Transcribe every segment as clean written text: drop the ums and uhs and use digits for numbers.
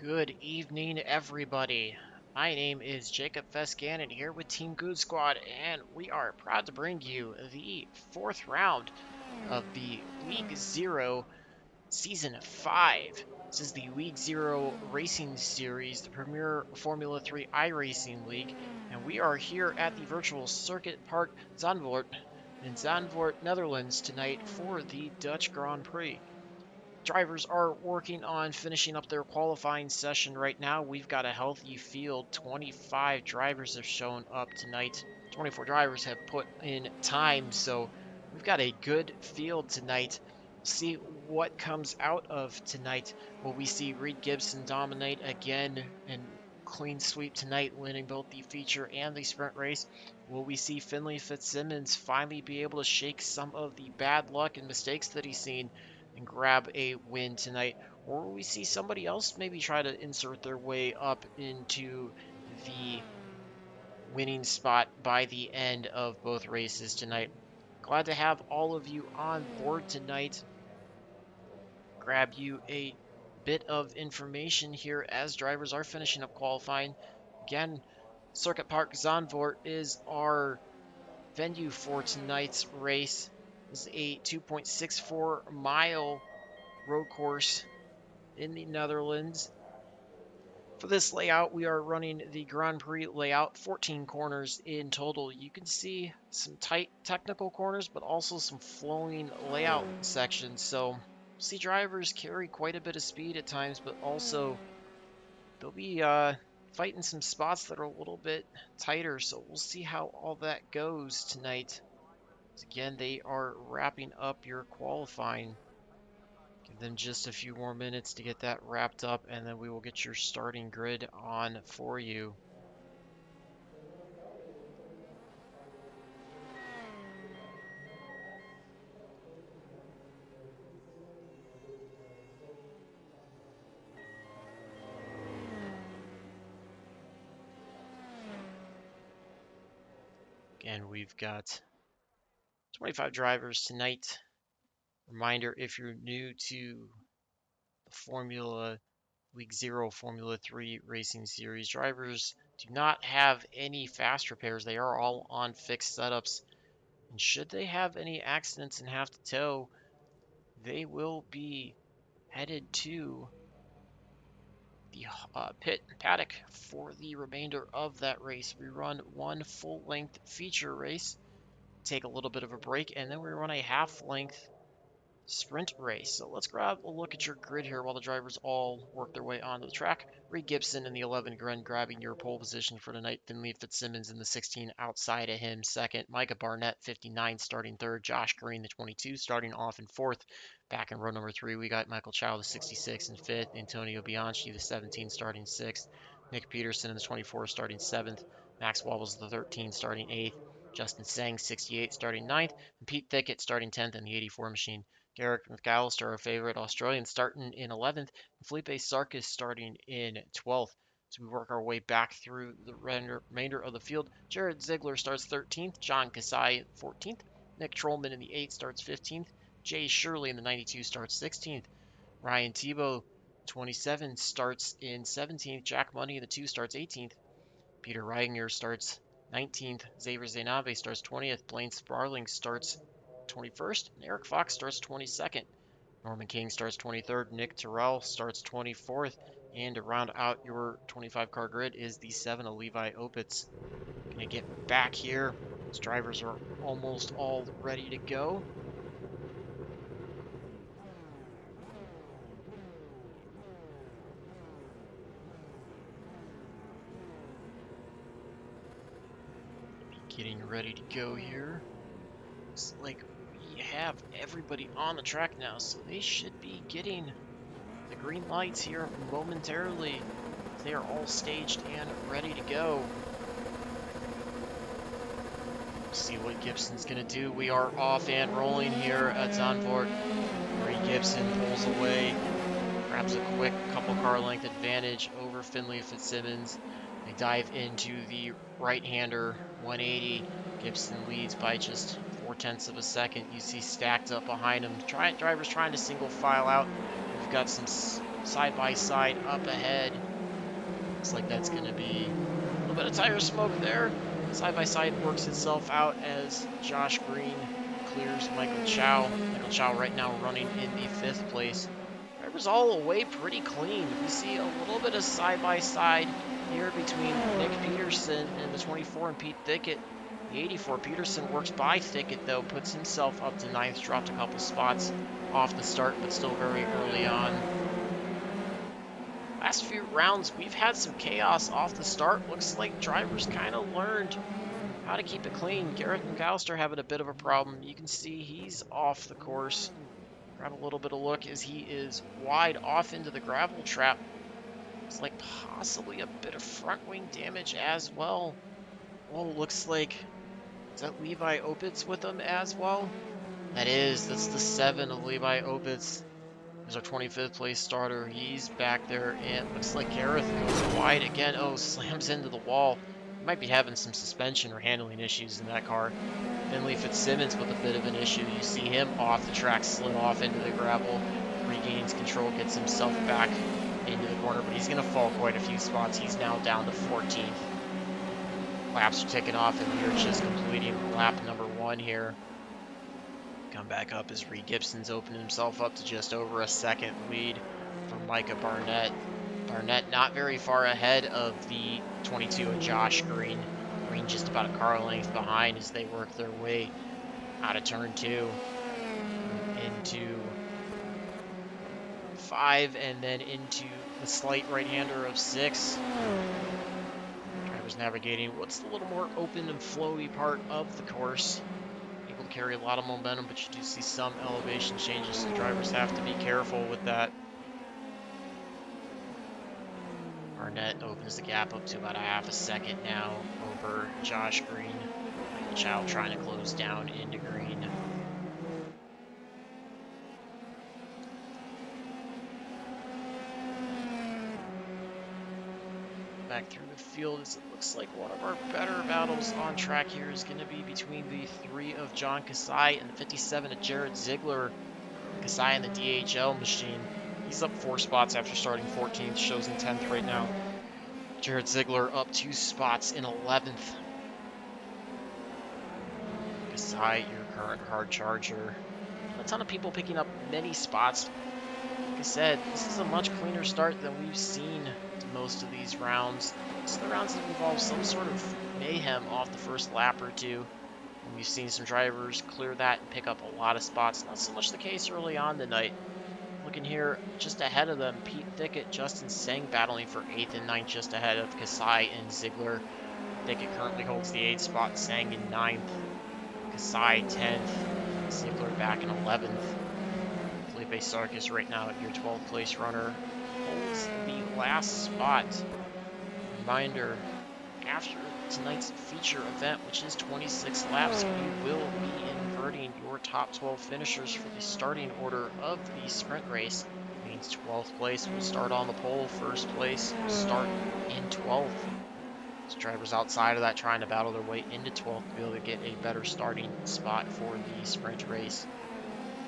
Good evening, everybody. My name is Jacob Vescannon here with Team Good Squad, and we are proud to bring you the fourth round of the League Zero Season 5. This is the League Zero Racing Series, the premier Formula 3 iRacing League, and we are here at the virtual Circuit Park Zandvoort in Zandvoort, Netherlands tonight for the Dutch Grand Prix. Drivers are working on finishing up their qualifying session right now. We've got a healthy field. 25 drivers have shown up tonight. 24 drivers have put in time, so we've got a good field tonight. See what comes out of tonight. Will we see Reed Gibson dominate again and clean sweep tonight, winning both the feature and the sprint race? Will we see Finley Fitzsimmons finally be able to shake some of the bad luck and mistakes that he's seen and grab a win tonight? Or will we see somebody else maybe try to insert their way up into the winning spot by the end of both races tonight? Glad to have all of you on board tonight. Grab you a bit of information here as drivers are finishing up qualifying. Again, Circuit Park Zandvoort is our venue for tonight's race. This is a 2.64 mile road course in the Netherlands. For this layout, we are running the Grand Prix layout, 14 corners in total. You can see some tight technical corners, but also some flowing layout sections. So see drivers carry quite a bit of speed at times, but also they'll be fighting some spots that are a little bit tighter. So we'll see how all that goes tonight. Again, they are wrapping up your qualifying. Give them just a few more minutes to get that wrapped up, and then we will get your starting grid on for you. Again, we've got 25 drivers tonight. Reminder, if you're new to the Formula League Zero Formula 3 Racing Series, drivers do not have any fast repairs. They are all on fixed setups. And should they have any accidents and have to tow, they will be headed to the pit paddock for the remainder of that race. We run one full-length feature race, take a little bit of a break, and then we run a half-length sprint race. So let's grab a look at your grid here while the drivers all work their way onto the track. Reed Gibson in the 11 grid grabbing your pole position for tonight. Finley Fitzsimmons in the 16 outside of him second. Micah Barnett 59 starting third. Josh Green the 22 starting off in fourth. Back in row number 3 we got Michael Chow the 66 in fifth. Antonio Bianchi the 17 starting sixth. Nick Peterson in the 24 starting seventh. Max Wobbles the 13 starting eighth. Justin Sang 68 starting ninth. And Pete Thickett starting 10th in the 84 machine. Garrick McAllister, our favorite Australian, starting in 11th, and Felipe Sarkis starting in 12th. So we work our way back through the remainder of the field. Jared Ziegler starts 13th, John Kasai 14th, Nick Trollman in the 8 starts 15th, Jay Shirley in the 92 starts 16th, Ryan Tebow 27 starts in 17th, Jack Money in the 2 starts 18th, Peter Reiger starts 19th, Xavier Zainave starts 20th, Blaine Sparling starts 21st, and Eric Fox starts 22nd. Norman King starts 23rd, Nick Terrell starts 24th, and to round out your 25 car grid is the 7 of Levi Opitz. Gonna get back here. These drivers are almost all ready to go. Getting ready to go here. Looks like we have everybody on the track now, so they should be getting the green lights here momentarily. They are all staged and ready to go. See what Gibson's gonna do. We are off and rolling here at Zandvoort. Reed Gibson pulls away, grabs a quick couple car length advantage over Finley Fitzsimmons. They dive into the right-hander 180. Gibson leads by just 0.4 of a second. You see stacked up behind him. Drivers trying to single file out. We've got some side-by-side up ahead. Looks like that's going to be a little bit of tire smoke there. Side-by-side works itself out as Josh Green clears Michael Chow. Michael Chow right now running in the 5th place. Drivers all away pretty clean. We see a little bit of side-by-side here between Nick Peterson and the 24 and Pete Thicket. The 84 Peterson works by Thicket though, puts himself up to 9th, dropped a couple spots off the start, but still very early on. Last few rounds, we've had some chaos off the start. Looks like drivers kind of learned how to keep it clean. Garrett McAllister having a bit of a problem. You can see he's off the course. Grab a little bit of look as he is wide off into the gravel trap. It's like possibly a bit of front wing damage as well. Oh, looks like, is that Levi Opitz with him as well? That's the 7 of Levi Opitz. There's our 25th place starter. He's back there, and looks like Gareth goes wide again. Oh, slams into the wall. He might be having some suspension or handling issues in that car. Finley Fitzsimmons with a bit of an issue. You see him off the track, slid off into the gravel, regains control, gets himself back into the corner, but he's going to fall quite a few spots. He's now down to 14th. Laps are ticking off, and we're just completing lap number 1 here. Come back up as Reed Gibson's opened himself up to just over a 2nd lead from Micah Barnett. Barnett not very far ahead of the 22 of Josh Green. Green just about a car length behind as they work their way out of turn 2 into 5 and then into the slight right-hander of 6. Drivers navigating what's the little more open and flowy part of the course. Able to carry a lot of momentum, but you do see some elevation changes, so drivers have to be careful with that. Barnett opens the gap up to about a half a second now over Josh Green. Michael Chow trying to close down into Green. Back through the field as it looks like one of our better battles on track here is going to be between the 3 of John Kasai and the 57 of Jared Ziegler. Kasai in the DHL machine. He's up 4 spots after starting 14th, shows in 10th right now. Jared Ziegler up 2 spots in 11th. Kasai, your current hard charger. A ton of people picking up many spots. Like I said, this is a much cleaner start than we've seen to most of these rounds. Most of the rounds have involved some sort of mayhem off the first lap or two. And we've seen some drivers clear that and pick up a lot of spots. Not so much the case early on tonight. Looking here, just ahead of them, Pete Thicket, Justin Seng battling for 8th and 9th, just ahead of Kasai and Ziegler. Thicket currently holds the 8th spot, Seng in 9th, Kasai 10th, Ziegler back in 11th. Felipe Sarkis right now, your 12th place runner, holds the last spot. Reminder, after tonight's feature event, which is 26 laps, we will be inverting your top 12 finishers for the starting order of the sprint race. It means 12th place will start on the pole, 1st place will start in 12th. As drivers outside of that trying to battle their way into 12th to be able to get a better starting spot for the sprint race.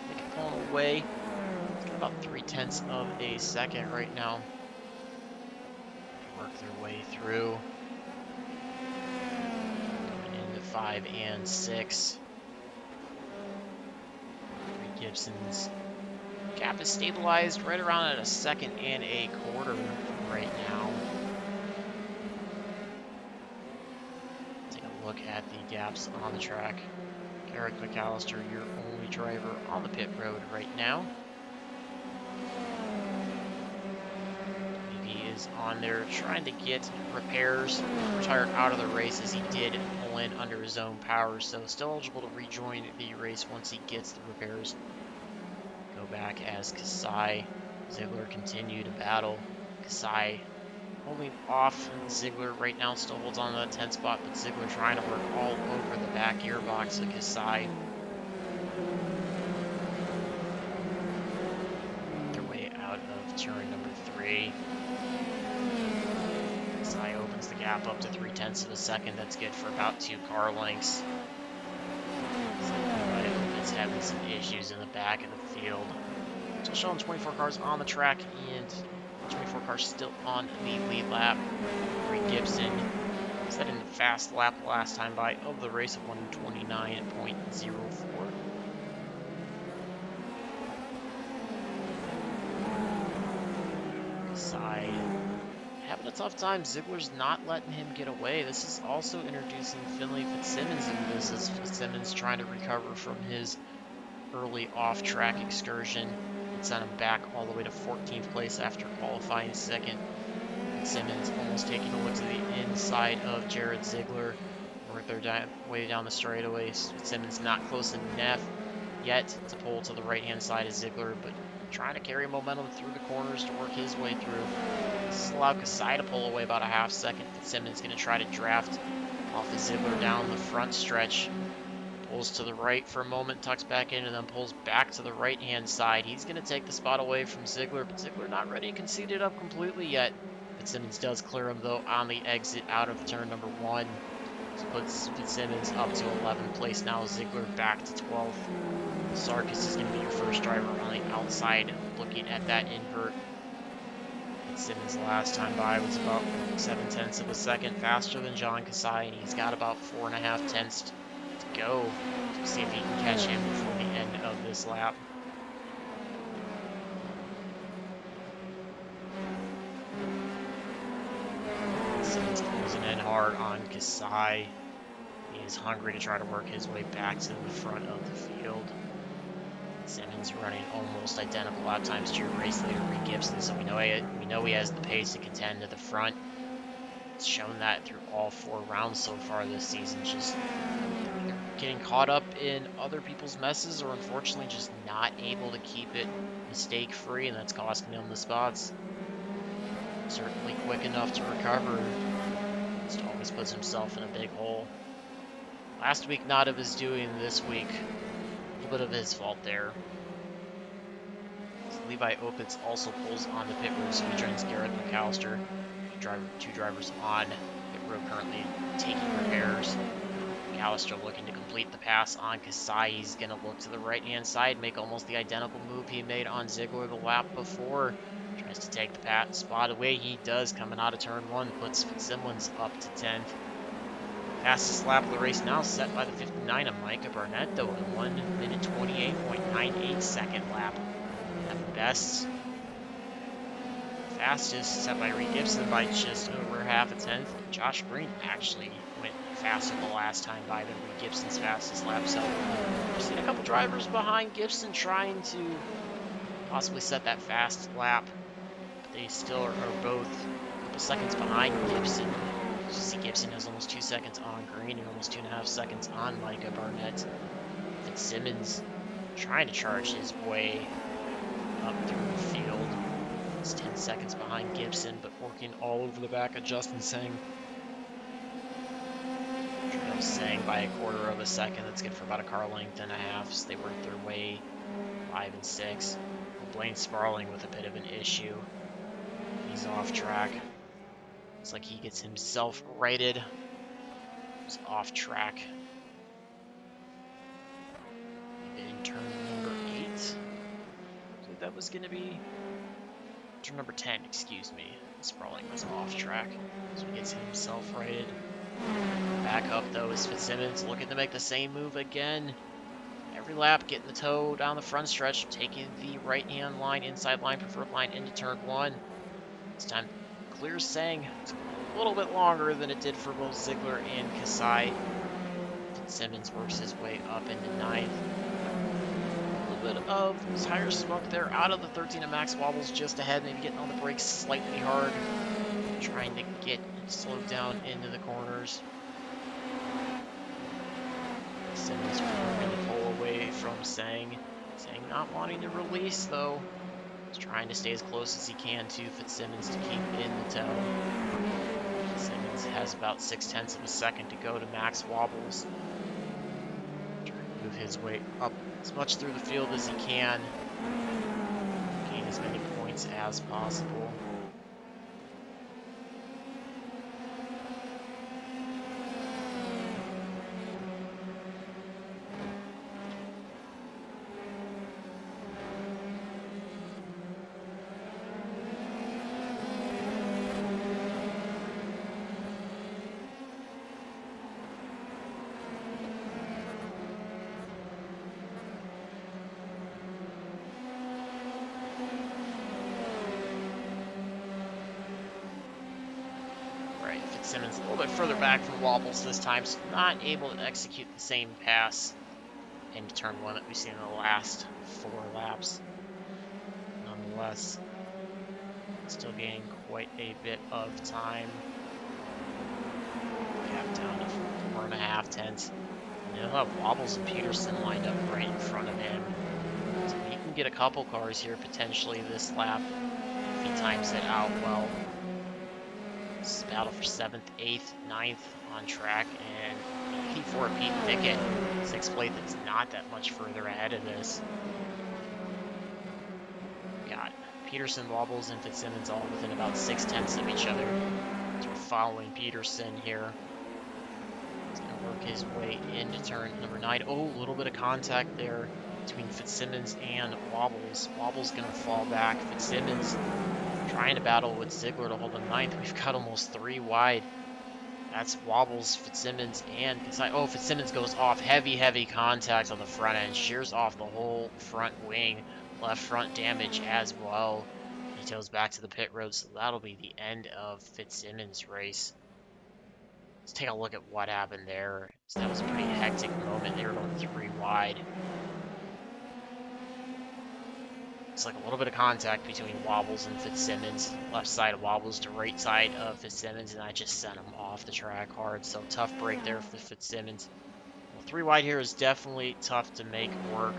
They can pull away. It's got about 3/10 of a second right now. They work their way through. 5 and 6. Reed Gibson's gap is stabilized right around at a 2.25 seconds right now. Take a look at the gaps on the track. Garrett McAllister, your only driver on the pit road right now. Is on there trying to get repairs, retired out of the race as he did pull in under his own power, so still eligible to rejoin the race once he gets the repairs. Go back as Kasai, Ziegler continue to battle. Kasai holding off Ziegler right now, still holds on to that 10th spot, but Ziegler trying to work all over the back gearbox of Kasai. Their way out of turn number 3. Kasai opens the gap up to 3/10 of a second. That's good for about 2 car lengths. It's having some issues in the back of the field. Still showing 24 cars on the track, and 24 cars still on the lead lap. Reed Gibson set in a fast lap last time by of the race of 129.04. Side having a tough time. Ziegler's not letting him get away. This is also introducing Finley Fitzsimmons into this, as Fitzsimmons trying to recover from his early off-track excursion and sent him back all the way to 14th place after qualifying second. Fitzsimmons almost taking a look to the inside of Jared Ziegler. Work their way down the straightaways. Fitzsimmons not close enough yet to pull to the right-hand side of Ziegler, but trying to carry momentum through the corners to work his way through. This has allowed Kasai to pull away about a half second. Fitzsimmons going to try to draft off of Ziegler down the front stretch. Pulls to the right for a moment, tucks back in, and then pulls back to the right-hand side. He's going to take the spot away from Ziegler, but Ziegler not ready to concede it up completely yet. Fitzsimmons does clear him, though, on the exit out of turn number 1. This puts Fitzsimmons up to 11th place now. Ziegler back to 12th. Sarkis is going to be your first driver on the outside, looking at that invert. Fitzsimmons last time by was about 7/10 of a second faster than John Kasai, and he's got about 4.5 tenths to go to see if he can catch him before the end of this lap. Fitzsimmons closing in hard on Kasai. He is hungry to try to work his way back to the front of the field. Simmons running almost identical lap times to your race leader, Reed Gibson, so we know he has the pace to contend to the front. It's shown that through all 4 rounds so far this season, just getting caught up in other people's messes, or unfortunately just not able to keep it mistake-free, and that's costing him the spots. Certainly quick enough to recover, just always puts himself in a big hole. Last week not of his doing, this week a little bit of his fault there. So Levi Opitz also pulls on the pit road, so he joins Garrett McAllister. Two drivers on pit road currently taking repairs. McAllister looking to complete the pass on Kasai. He's going to look to the right-hand side, make almost the identical move he made on Ziegler the lap before. Tries to take the spot away. He does, coming out of turn 1, puts Fitzsimmons up to 10th. Fastest lap of the race now set by the 59 of Micah Barnett, though, in 1 minute 28.98 second lap. At best, fastest set by Reed Gibson by just over half a tenth. Josh Green actually went faster the last time by than Reed Gibson's fastest lap. So we've seen a couple drivers behind Gibson trying to possibly set that fast lap, but they still are both a couple seconds behind Gibson. You see Gibson has almost 2 seconds on Green and almost 2.5 seconds on Micah Barnett. Fitzsimmons trying to charge his way up through the field. He's 10 seconds behind Gibson, but working all over the back of Justin Singh. Trails Singh by 1/4 of a second. That's good for about a car length and a half. So they work their way 5 and 6. Blaine Sparling with a bit of an issue. He's off track. Looks like he gets himself righted. He's off track. In turn number 8. So that was going to be turn number 10, excuse me. Sparling was off track. So he gets himself righted. Back up though is Fitzsimmons, looking to make the same move again. Every lap getting the toe down the front stretch, taking the right hand line, inside line, preferred line into turn 1. This time clears Sang. It's a little bit longer than it did for both Ziegler and Kasai. Fitzsimmons works his way up into 9th. A little bit of tire smoke there out of the 13 of Max Wobbles just ahead, maybe getting on the brakes slightly hard, trying to get slowed down into the corners. Fitzsimmons going to pull away from Sang. Sang not wanting to release though. He's trying to stay as close as he can to Fitzsimmons to keep in the tow. Fitzsimmons has about 0.6 of a second to go to Max Wobbles. Trying to move his way up as much through the field as he can. Gain as many points as possible. right, Fitzsimmons a little bit further back from Wobbles this time, so not able to execute the same pass into turn one that we've seen in the last 4 laps. Nonetheless, still gaining quite a bit of time. Gap down to 4.5 tenths. And he'll have Wobbles and Peterson lined up right in front of him. So he can get a couple cars here potentially this lap if he times it out well. This is a battle for 7th, 8th, 9th on track, and 84 Pete Pickett, 6th plate that's not that much further ahead of this. Got Peterson, Wobbles, and Fitzsimmons all within about 6 tenths of each other. So we're following Peterson here. He's going to work his way into turn number 9. Oh, a little bit of contact there between Fitzsimmons and Wobbles. Wobbles going to fall back. Fitzsimmons trying to battle with Ziegler to hold the 9th. We've got almost 3 wide. That's Wobbles, Fitzsimmons, and oh, Fitzsimmons goes off. Heavy contact on the front end. Shears off the whole front wing. Left front damage as well. He toes back to the pit road, so that'll be the end of Fitzsimmons' race. Let's take a look at what happened there. So that was a pretty hectic moment. They were going 3 wide. It's like a little bit of contact between Wobbles and Fitzsimmons. Left side of Wobbles to right side of Fitzsimmons, and I just sent him off the track hard. So tough break there for Fitzsimmons. Well, 3 wide here is definitely tough to make work.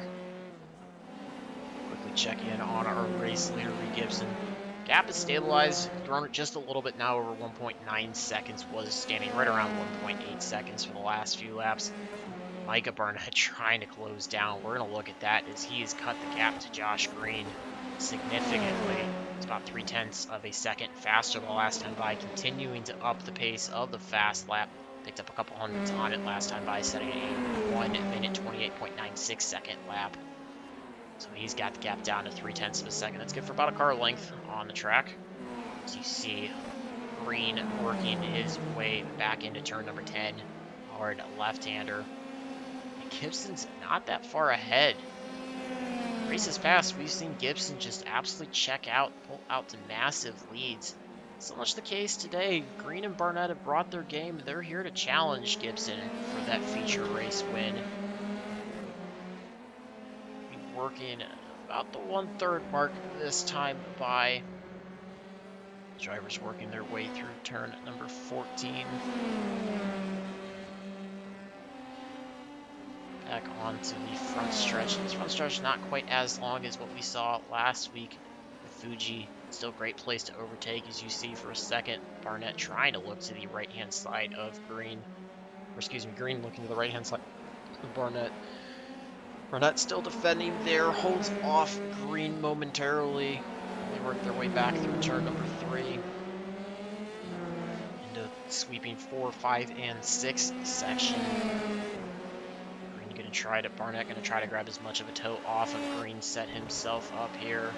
Quickly check in on our race leader, Reed Gibson. Gap is stabilized, thrown it just a little bit now, over 1.9 seconds, was standing right around 1.8 seconds for the last few laps. Micah Barnett trying to close down. We're going to look at that as he has cut the gap to Josh Green significantly. It's about 0.3 of a second faster the last time by, continuing to up the pace of the fast lap. Picked up a couple hundreds on it last time by, setting a 1 minute 28.96 second lap. So he's got the gap down to 0.3 of a second. That's good for about a car length on the track. As you see Green working his way back into turn number 10. Hard left-hander. Gibson's not that far ahead. Races past, we've seen Gibson just absolutely check out, pull out to massive leads. So much the case today. Green and Barnett have brought their game. They're here to challenge Gibson for that feature race win. Working about the 1/3 mark this time by. Drivers working their way through turn number 14. Back onto the front stretch. This front stretch not quite as long as what we saw last week with Fuji. Still a great place to overtake, as you see for a second. Barnett trying to look to the right-hand side of Green. Or excuse me, Green looking to the right-hand side of Barnett. Barnett still defending there, holds off Green momentarily. They work their way back through turn number 3. Into sweeping 4, 5, and 6 section. Barnett gonna try to grab as much of a toe off of Green, set himself up here.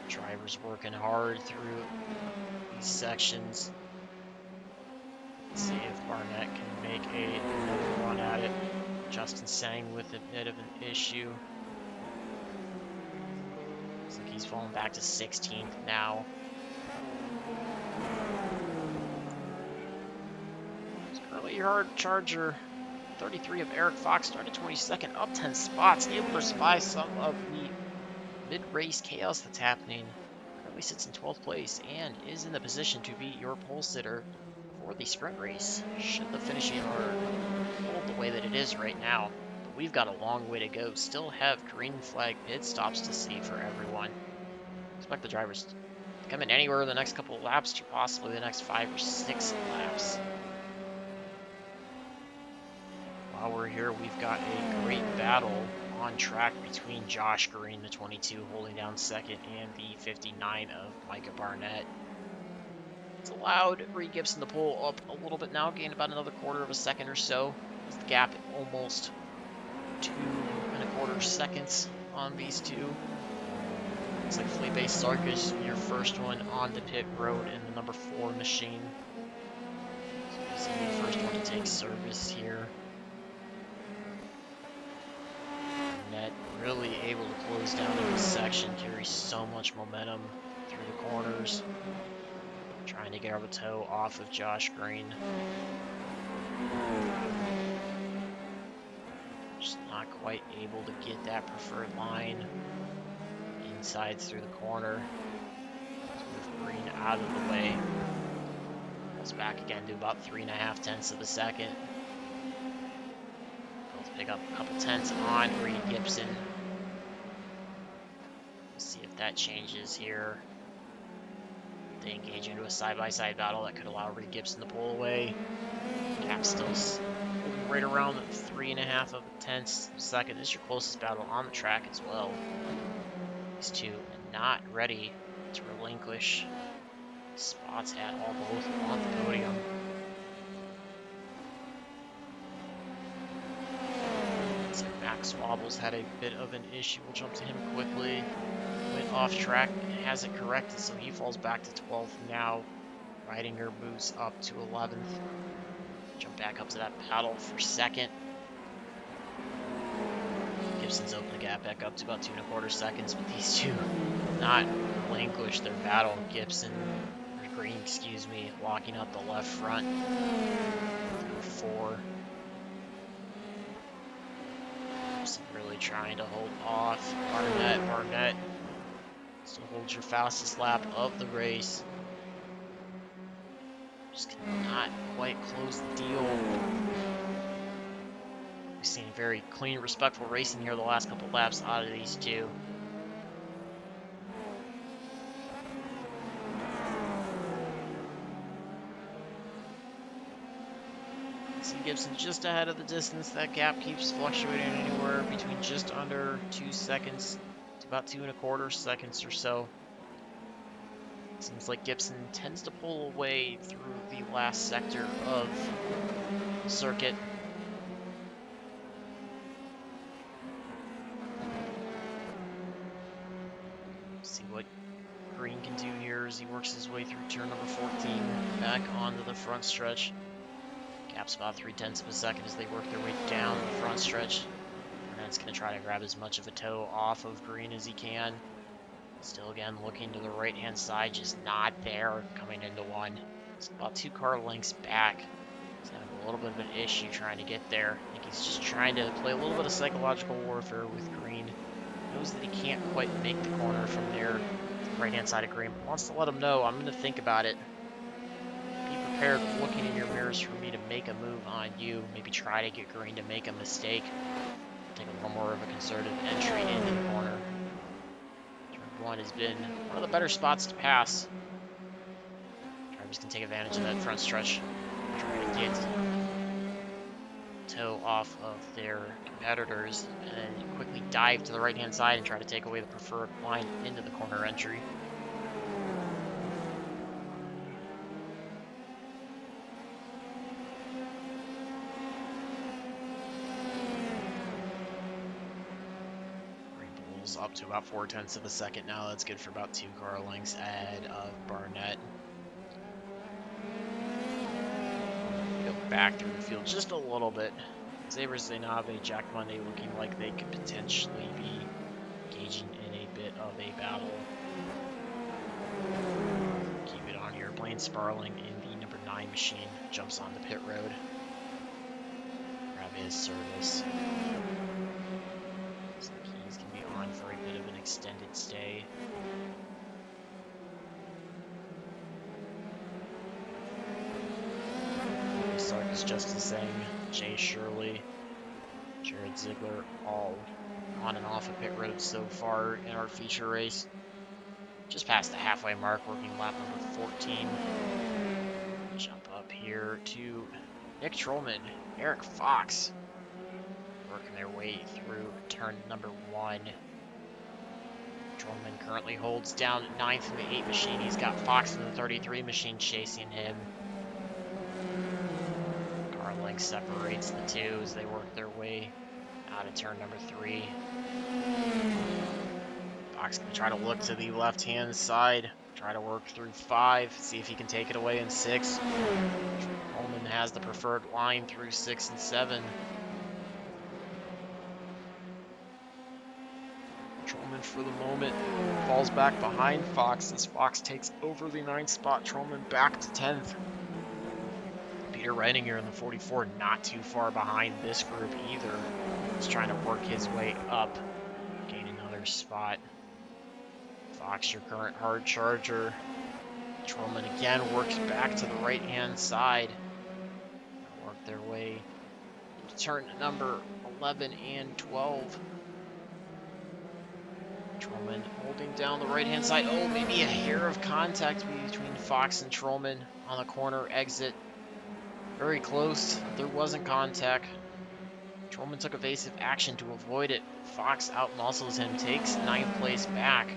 Drivers working hard through these sections. Let's see if Barnett can make another run at it. Justin Sang with a bit of an issue. Looks like he's falling back to 16th now. It's currently your hard charger. 33 of Eric Fox started 22nd, up 10 spots, able to survive some of the mid-race chaos that's happening. Currently sits in 12th place and is in the position to be your pole sitter for the sprint race, should the finishing order hold the way that it is right now. But we've got a long way to go. Still have green flag pit stops to see for everyone. Expect the drivers to come in anywhere in the next couple of laps to possibly the next 5 or 6 laps. While we're here, we've got a great battle on track between Josh Green, the 22, holding down second, and the 59 of Micah Barnett. It's allowed Reed Gibson to pull up a little bit now, gain about another 1/4 of a second or so. As the gap almost 2 1/4 seconds on these two. Looks like Felipe Sarkis, your first one on the pit road in the number 4 machine. So he's the first one to take service here. Barnett really able to close down in this section, carries so much momentum through the corners. Trying trying to get out of a toe off of Josh Green. Just not quite able to get that preferred line. Inside through the corner. Let's move Green out of the way. Pulls back again to about 3.5 tenths of a second. Both pick up a couple tenths on Reed Gibson. Let's see if that changes here. They engage into a side-by-side battle that could allow Reed Gibson to pull away. Gap still holding right around 3.5 tenths a second. This is your closest battle on the track as well. These two not ready to relinquish spots at all, both on the podium. So Max Wobbles had a bit of an issue. We'll jump to him quickly. Went off track, has it corrected, so he falls back to 12th now. Reidinger moves up to 11th. Jump back up to that paddle for second. Gibson's opened the gap back up to about 2.25 seconds, but these two not relinquish their battle. Gibson, or Green, excuse me, locking up the left front through 4. Gibson really trying to hold off Barnett. Still holds your fastest lap of the race. Just cannot quite close the deal. We've seen very clean, respectful racing here the last couple laps out of these two. See Gibson just ahead of the distance. That gap keeps fluctuating anywhere between just under 2 seconds to about 2.25 seconds or so. Seems like Gibson tends to pull away through the last sector of the circuit. See what Green can do here as he works his way through turn number 14, back onto the front stretch. Gap's about 0.3 of a second as they work their way down the front stretch. Burnett's going to try to grab as much of a toe off of Green as he can. Still again looking to the right hand side, just not there, coming into one. It's about 2 car lengths back. He's having a little bit of an issue trying to get there. I think he's just trying to play a little bit of psychological warfare with Green. Knows that he can't quite make the corner from there, right hand side of Green, but wants to let him know, I'm going to think about it. Be prepared for looking in your mirrors for me to make a move on you. Maybe try to get Green to make a mistake. Take a little more of a concerted entry into the corner. One has been one of the better spots to pass. Drivers can take advantage of that front stretch. Try to get toe off of their competitors and then quickly dive to the right hand side and try to take away the preferred line into the corner entry. Up to about 0.4 of a second now. That's good for about 2 car lengths ahead of Barnett. Go back through the field just a little bit. Xavier Zainabe, Jack Monday looking like they could potentially be engaging in a bit of a battle. Keep it on here. Blaine Sparling in the number 9 machine jumps on the pit road. Grab his service. For a bit of an extended stay. Sark is just the same. Jay Shirley, Jared Ziegler, all on and off of pit road so far in our feature race. Just past the halfway mark, working lap number 14. Jump up here to Nick Trollman, Eric Fox, working their way through turn number 1. Trollman currently holds down 9th in the 8 machine. He's got Fox in the 33 machine chasing him. Car length separates the two as they work their way out of turn number 3. Fox going to try to look to the left-hand side, try to work through 5, see if he can take it away in 6. Trollman has the preferred line through 6 and 7. Trollman for the moment falls back behind Fox as Fox takes over the 9th spot. Trollman back to 10th. Peter Reininger in the 44, not too far behind this group either. He's trying to work his way up, gain another spot. Fox, your current hard charger. Trollman again works back to the right-hand side. Work their way to turn number 11 and 12. Trollman holding down the right-hand side. Oh, maybe a hair of contact between Fox and Trollman on the corner exit. Very close. There wasn't contact. Trollman took evasive action to avoid it. Fox outmuscles him, takes 9th place back.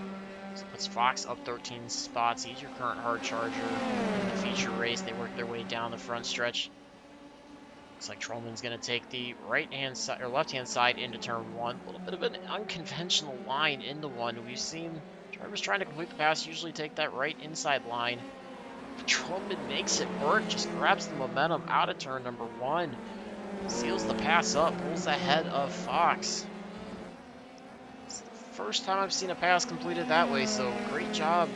So puts Fox up 13 spots. He's your current hard charger in the feature race. They work their way down the front stretch. Looks like Trollman's going to take the right-hand side or left-hand side into turn 1. A little bit of an unconventional line into 1. We've seen drivers trying to complete the pass usually take that right inside line. Trollman makes it work, just grabs the momentum out of turn number 1. Seals the pass up, pulls ahead of Fox. It's the first time I've seen a pass completed that way, so great job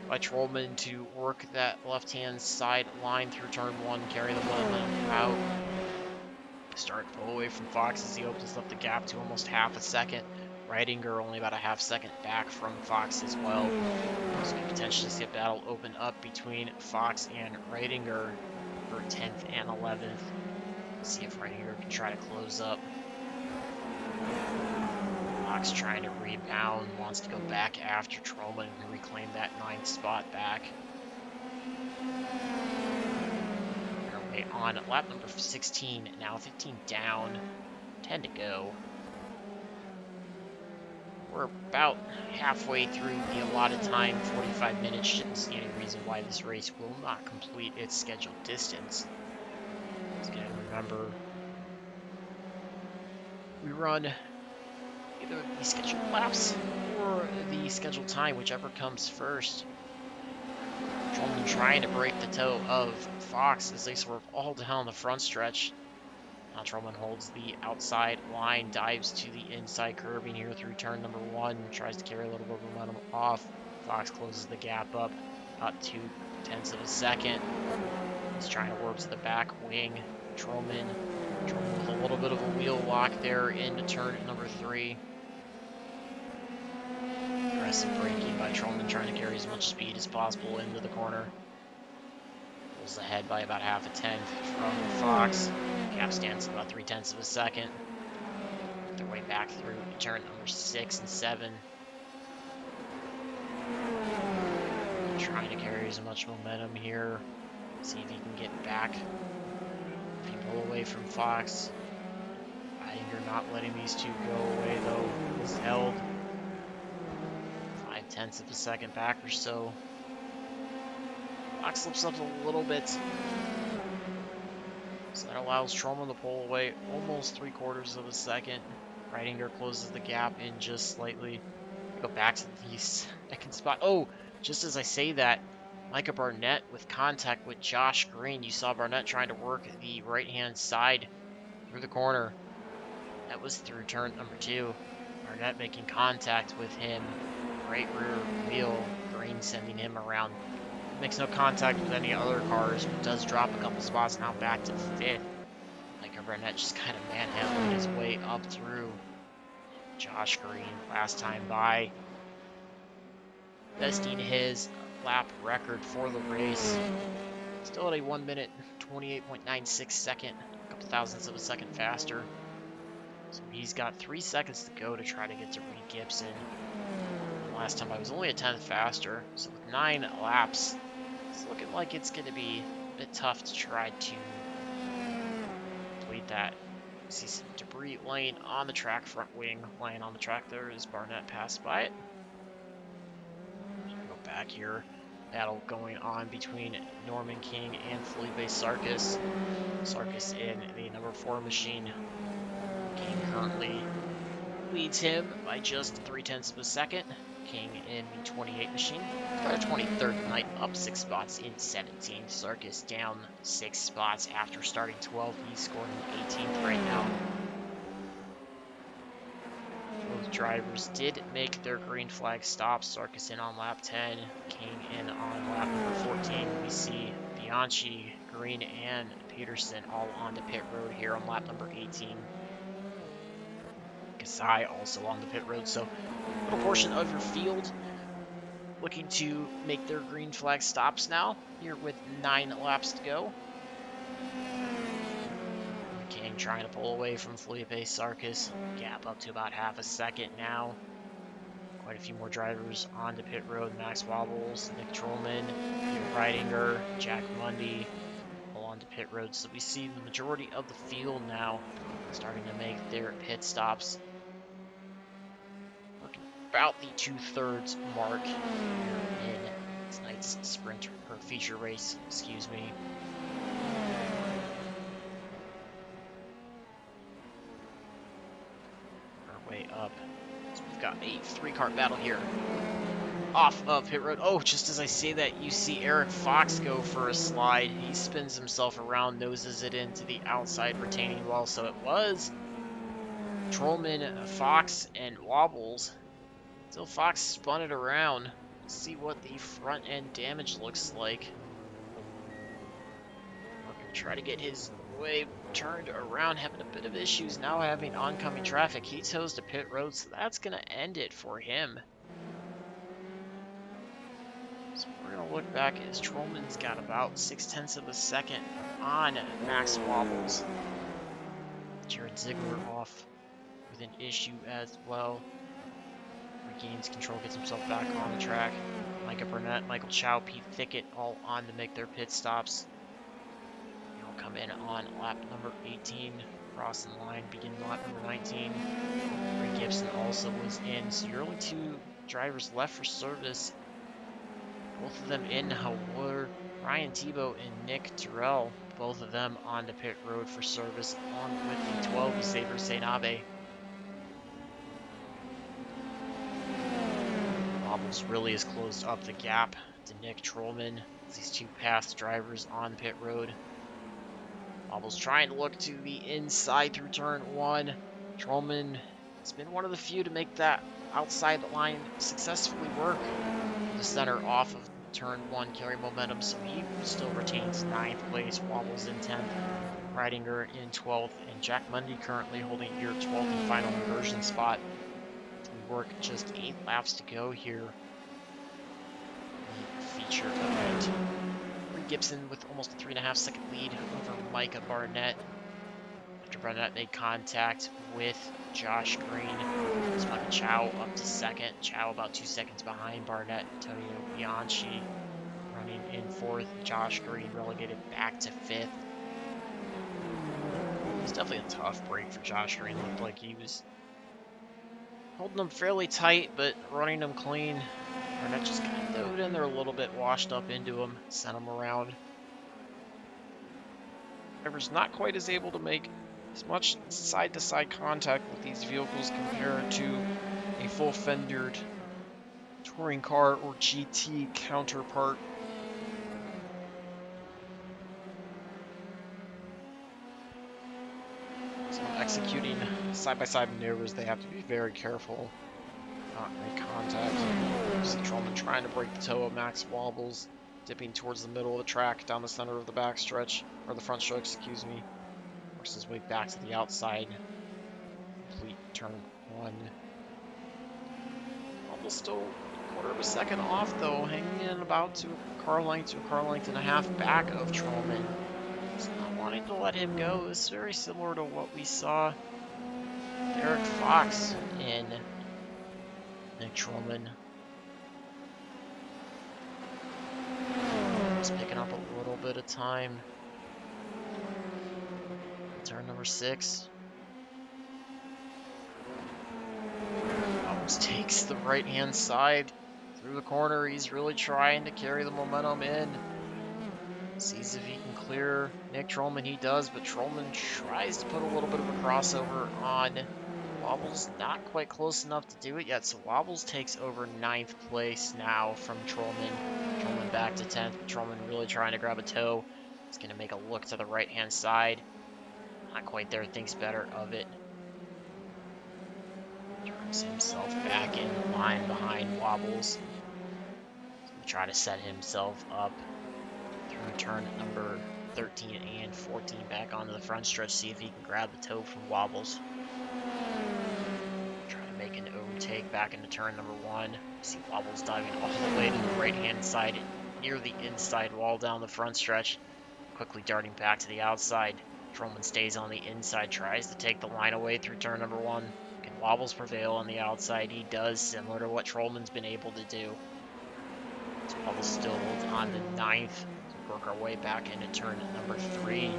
by Trollman to work that left-hand side line through turn 1, carry the momentum out. Start pull away from Fox as he opens up the gap to almost half a second. Reininger only about a half second back from Fox as well. So we potentially see a battle open up between Fox and Reininger for 10th and 11th. See if Reininger can try to close up. Fox trying to rebound, wants to go back after Trollman and reclaim that 9th spot back. Way on lap number 16, now 15 down, 10 to go. We're about halfway through the allotted time, 45 minutes. Shouldn't see any reason why this race will not complete its scheduled distance. Just gotta remember, we run either the scheduled laps or the scheduled time, whichever comes first. Trollman trying to break the toe of Fox as they swerve all down the front stretch. Now Trollman holds the outside line, dives to the inside curbing here through turn number 1, tries to carry a little bit of momentum off. Fox closes the gap up about 0.2 of a second. He's trying to warp to the back wing. Trollman with a little bit of a wheel lock there into turn number 3. Aggressive braking by Trollman, trying to carry as much speed as possible into the corner. Pulls ahead by about half a tenth from Fox. Gap stands at about 0.3 of a second. Work their way back through turn number 6 and 7. Trying to carry as much momentum here. See if he can get back. If he pull away from Fox. I think you're not letting these two go away though. He's held 0.5 of a second back or so. Fox slips up a little bit. So that allows Trollman to pull away almost 0.75 of a second. Reininger closes the gap in just slightly. Go back to the second spot. Oh, just as I say that, Micah Barnett with contact with Josh Green. You saw Barnett trying to work the right-hand side through the corner. That was through turn number 2. Barnett making contact with him. Right rear wheel. Green sending him around. Makes no contact with any other cars, but does drop a couple spots now back to 5th. Micah Barnett just kind of manhandling his way up through Josh Green last time by. Besting his lap record for the race. Still at a 1 minute 28.96 second, a couple thousandths of a second faster. So he's got 3 seconds to go to try to get to Reed Gibson. Last time I was only a tenth faster, so with 9 laps, it's looking like it's going to be a bit tough to try to complete that. See some debris laying on the track, front wing laying on the track there as Barnett passed by it. Go back here. Battle going on between Norman King and Felipe Sarkis. Sarkis in the number 4 machine. King currently leads him by just 0.3 of a second. King in the 28 machine. Started 23rd tonight, up 6 spots in 17th. Sarkis down 6 spots after starting 12th. He's scoring 18th right now. Goes drivers did make their green flag stops. Sarkis in on lap 10, King in on lap number 14. We see Bianchi, Green, and Peterson all onto pit road here on lap number 18. Kasai also on the pit road, so a little portion of your field looking to make their green flag stops now, here with 9 laps to go. King trying to pull away from Felipe Sarkis. Gap up to about half a second now. Quite a few more drivers onto pit road. Max Wobbles, Nick Trollman, Peter Reidinger, Jack Mundy, all onto pit road. So we see the majority of the field now starting to make their pit stops. Working about the 2/3 mark here in tonight's sprint or feature race, excuse me. Our way up. So we've got a 3-car battle here. Off of pit road. Oh, just as I say that, you see Eric Fox go for a slide. He spins himself around, noses it into the outside retaining wall. So it was Trollman, Fox, and Wobbles. Until Fox spun it around. Let's see what the front end damage looks like. We're going to try to get his way turned around, having a bit of issues now, having oncoming traffic. He toes to pit road, so that's going to end it for him. So we're going to look back as Trollman's got about 0.6 of a second on Max Wobbles. Jared Ziegler off with an issue as well. Regains control, gets himself back on the track. Micah Burnett, Michael Chow, Pete Thicket all on to make their pit stops. They'll come in on lap number 18, cross the line, begin lap number 19. Ray Gibson also was in, so your only 2 drivers left for service. Both of them in were Ryan Tebow and Nick Terrell. Both of them on the pit road for service, along with the 12 Xavier St. Abe. Wobbles really has closed up the gap to Nick Trollman. These 2 past drivers on pit road. Wobbles trying to look to the inside through turn 1. Trollman has been one of the few to make that outside line successfully work. The center off of turn 1 carry momentum, so he still retains 9th place. Wobbles in 10th, Reidinger in 12th, and Jack Mundy currently holding your 12th and final inversion spot. We work just 8 laps to go here. The feature event. Reed Gibson with almost a 3.5 second lead over Micah Barnett. After Barnett made contact with Josh Green. It's Michael Chow up to 2nd. Chow about 2 seconds behind Barnett. Antonio Bianchi running in 4th. Josh Green relegated back to 5th. It was definitely a tough break for Josh Green. Looked like he was holding them fairly tight, but running them clean. Barnett just kind of dove in there a little bit, washed up into him, sent him around. Driver's not quite as able to make as much side-to-side contact with these vehicles compared to a full-fendered touring car or GT counterpart. So when executing side-by-side maneuvers, they have to be very careful not to make contact. You see Trollman trying to break the toe of Max Wobbles, dipping towards the middle of the track, down the center of the backstretch, or the front stretch, excuse me. Works his way back to the outside. Complete turn 1. Almost still a 1/4 of a second off though, hanging in about to a car length and a half back of Trollman. Just not wanting to let him go. This is very similar to what we saw Eric Fox in Nick Trollman. Just picking up a little bit of time. Turn number 6. Almost takes the right-hand side through the corner. He's really trying to carry the momentum in. Sees if he can clear Nick Trollman. He does, but Trollman tries to put a little bit of a crossover on Wobbles. Not quite close enough to do it yet, so Wobbles takes over 9th place now from Trollman. Trollman back to 10th, but Trollman really trying to grab a toe. He's going to make a look to the right-hand side. Not quite there, thinks better of it. Turns himself back in the line behind Wobbles. He'll try to set himself up through turn number 13 and 14 back onto the front stretch, see if he can grab the toe from Wobbles. Try to make an overtake back into turn number 1. See Wobbles diving all the way to the right-hand side near the inside wall down the front stretch. Quickly darting back to the outside. Trollman stays on the inside, tries to take the line away through turn number 1. Can Wobbles prevail on the outside? He does, similar to what Trollman's been able to do. So Wobbles still holds on to 9th. So work our way back into turn number 3.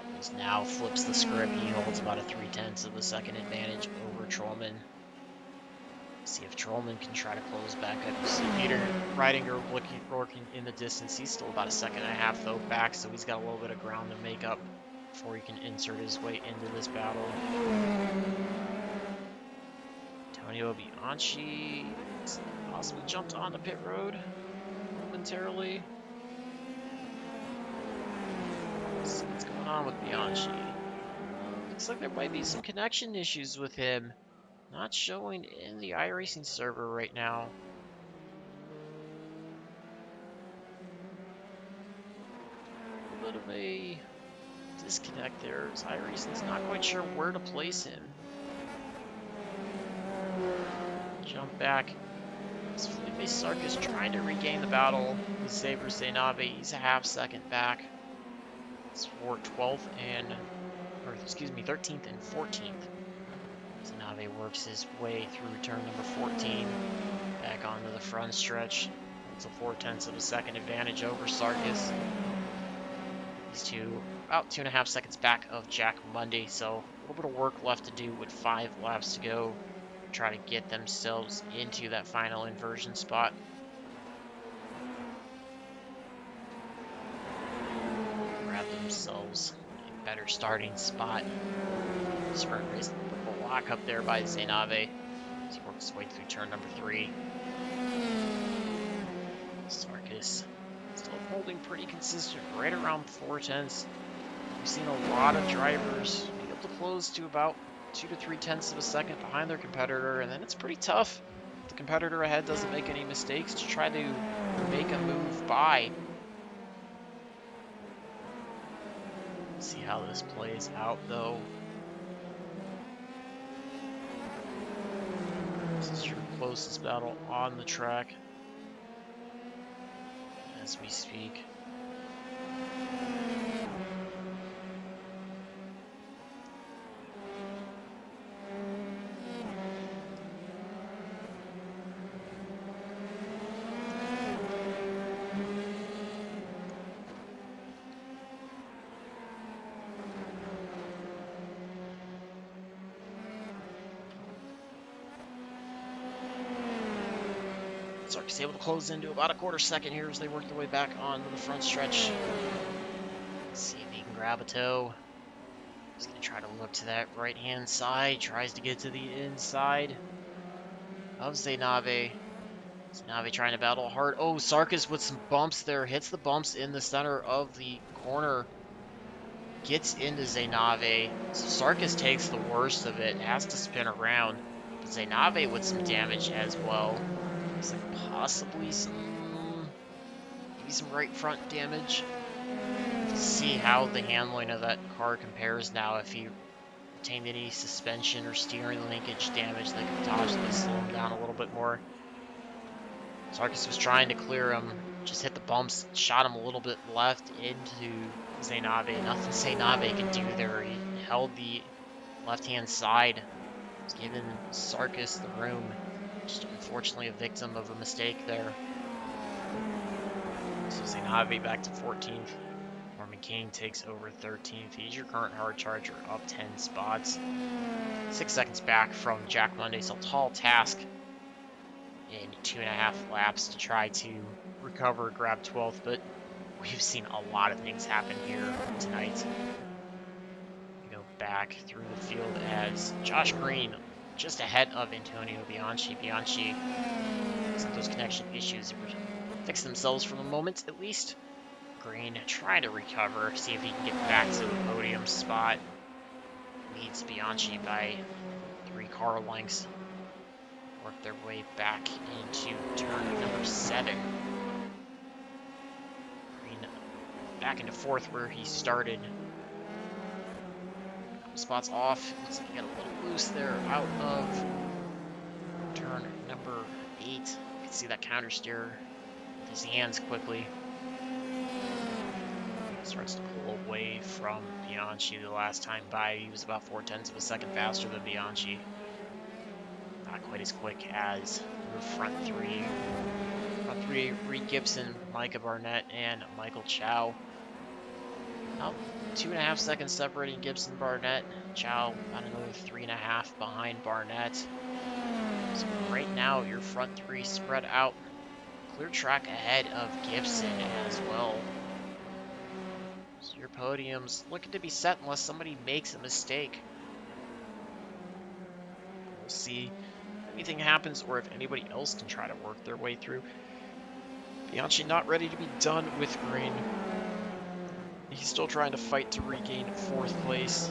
Wobbles now flips the script. He holds about a 3/10 of a second advantage over Trollman. See if Trollman can try to close back up. You see Peter Reidinger working in the distance. He's still about a second and a half though back, so he's got a little bit of ground to make up before he can insert his way into this battle. Antonio Bianchi possibly jumped on the pit road momentarily. Let's see what's going on with Bianchi. Looks like there might be some connection issues with him. Not showing in the iRacing server right now. A little bit of a disconnect there, as iRacing's not quite sure where to place him. Jump back. As Felipe Sarkis trying to regain the battle with Saber Zainabe. He's a half second back. It's for 13th and 14th. Zainabe works his way through turn number 14, back onto the front stretch. It's a 4/10 of a second advantage over Sarkis. These two about 2.5 seconds back of Jack Monday, so a little bit of work left to do with 5 laps to go. Try to get themselves into that final inversion spot. Grab themselves a better starting spot. Sprint race. Lock up there by Zainabe as he works his way through turn number 3. Sarkis still holding pretty consistent, right around 4/10. We've seen a lot of drivers be able to close to about 2 to 3/10 of a second behind their competitor, and then it's pretty tough if the competitor ahead doesn't make any mistakes to try to make a move by. Let's see how this plays out though. This is your closest battle on the track as we speak. Sarkis able to close into about a 1/4 second here as they work their way back onto the front stretch. Let's see if he can grab a toe. He's going to try to look to that right-hand side. Tries to get to the inside of Zainabe. Zainabe trying to battle hard. Oh, Sarkis with some bumps there. Hits the bumps in the center of the corner. Gets into Zainabe. So Sarkis takes the worst of it. Has to spin around. But Zainabe with some damage as well. Looks like possibly maybe some right front damage. Let's see how the handling of that car compares now. If he retained any suspension or steering linkage damage, they could possibly slow him down a little bit more. Sarkis was trying to clear him, just hit the bumps, shot him a little bit left into Zainabe. Nothing Zainabe could do there. He held the left-hand side, was giving Sarkis the room. Just unfortunately a victim of a mistake there. So Zainabe back to 14th. Norman King takes over 13th. He's your current hard charger, up 10 spots. 6 seconds back from Jack Monday, so tall task in 2.5 laps to try to recover, grab 12th, but we've seen a lot of things happen here tonight. We go back through the field as Josh Green just ahead of Antonio Bianchi. Bianchi, some of those connection issues fix themselves for the moment at least. Green trying to recover, see if he can get back to the podium spot. Leads Bianchi by 3 car lengths. Work their way back into turn number 7. Green back into 4th where he started. Spots off. Looks like he got a little loose there out of turn number 8. You can see that counter steer with his hands quickly. Starts to pull away from Bianchi the last time by. He was about 0.4 of a second faster than Bianchi. Not quite as quick as the front three. Front 3, Reed Gibson, Micah Barnett, and Michael Chow. About 2.5 seconds separating Gibson and Barnett. Chow about another 3.5 behind Barnett. So right now, your front 3 spread out. Clear track ahead of Gibson as well. So your podium's looking to be set unless somebody makes a mistake. We'll see if anything happens or if anybody else can try to work their way through. Bianchi not ready to be done with Green. He's still trying to fight to regain 4th place.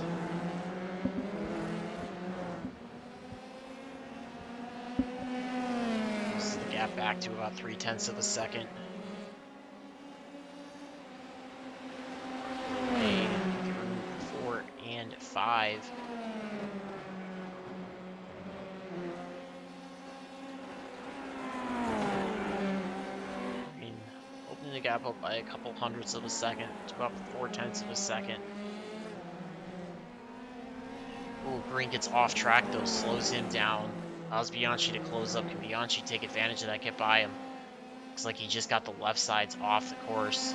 This is the gap back to about 0.3 of a second. Way through 4 and 5. Opening the gap up by a couple hundredths of a second to about 0.4 of a second. Ooh, Green gets off track though, slows him down. Allows Bianchi to close up. Can Bianchi take advantage of that, get by him? Looks like he just got the left sides off the course.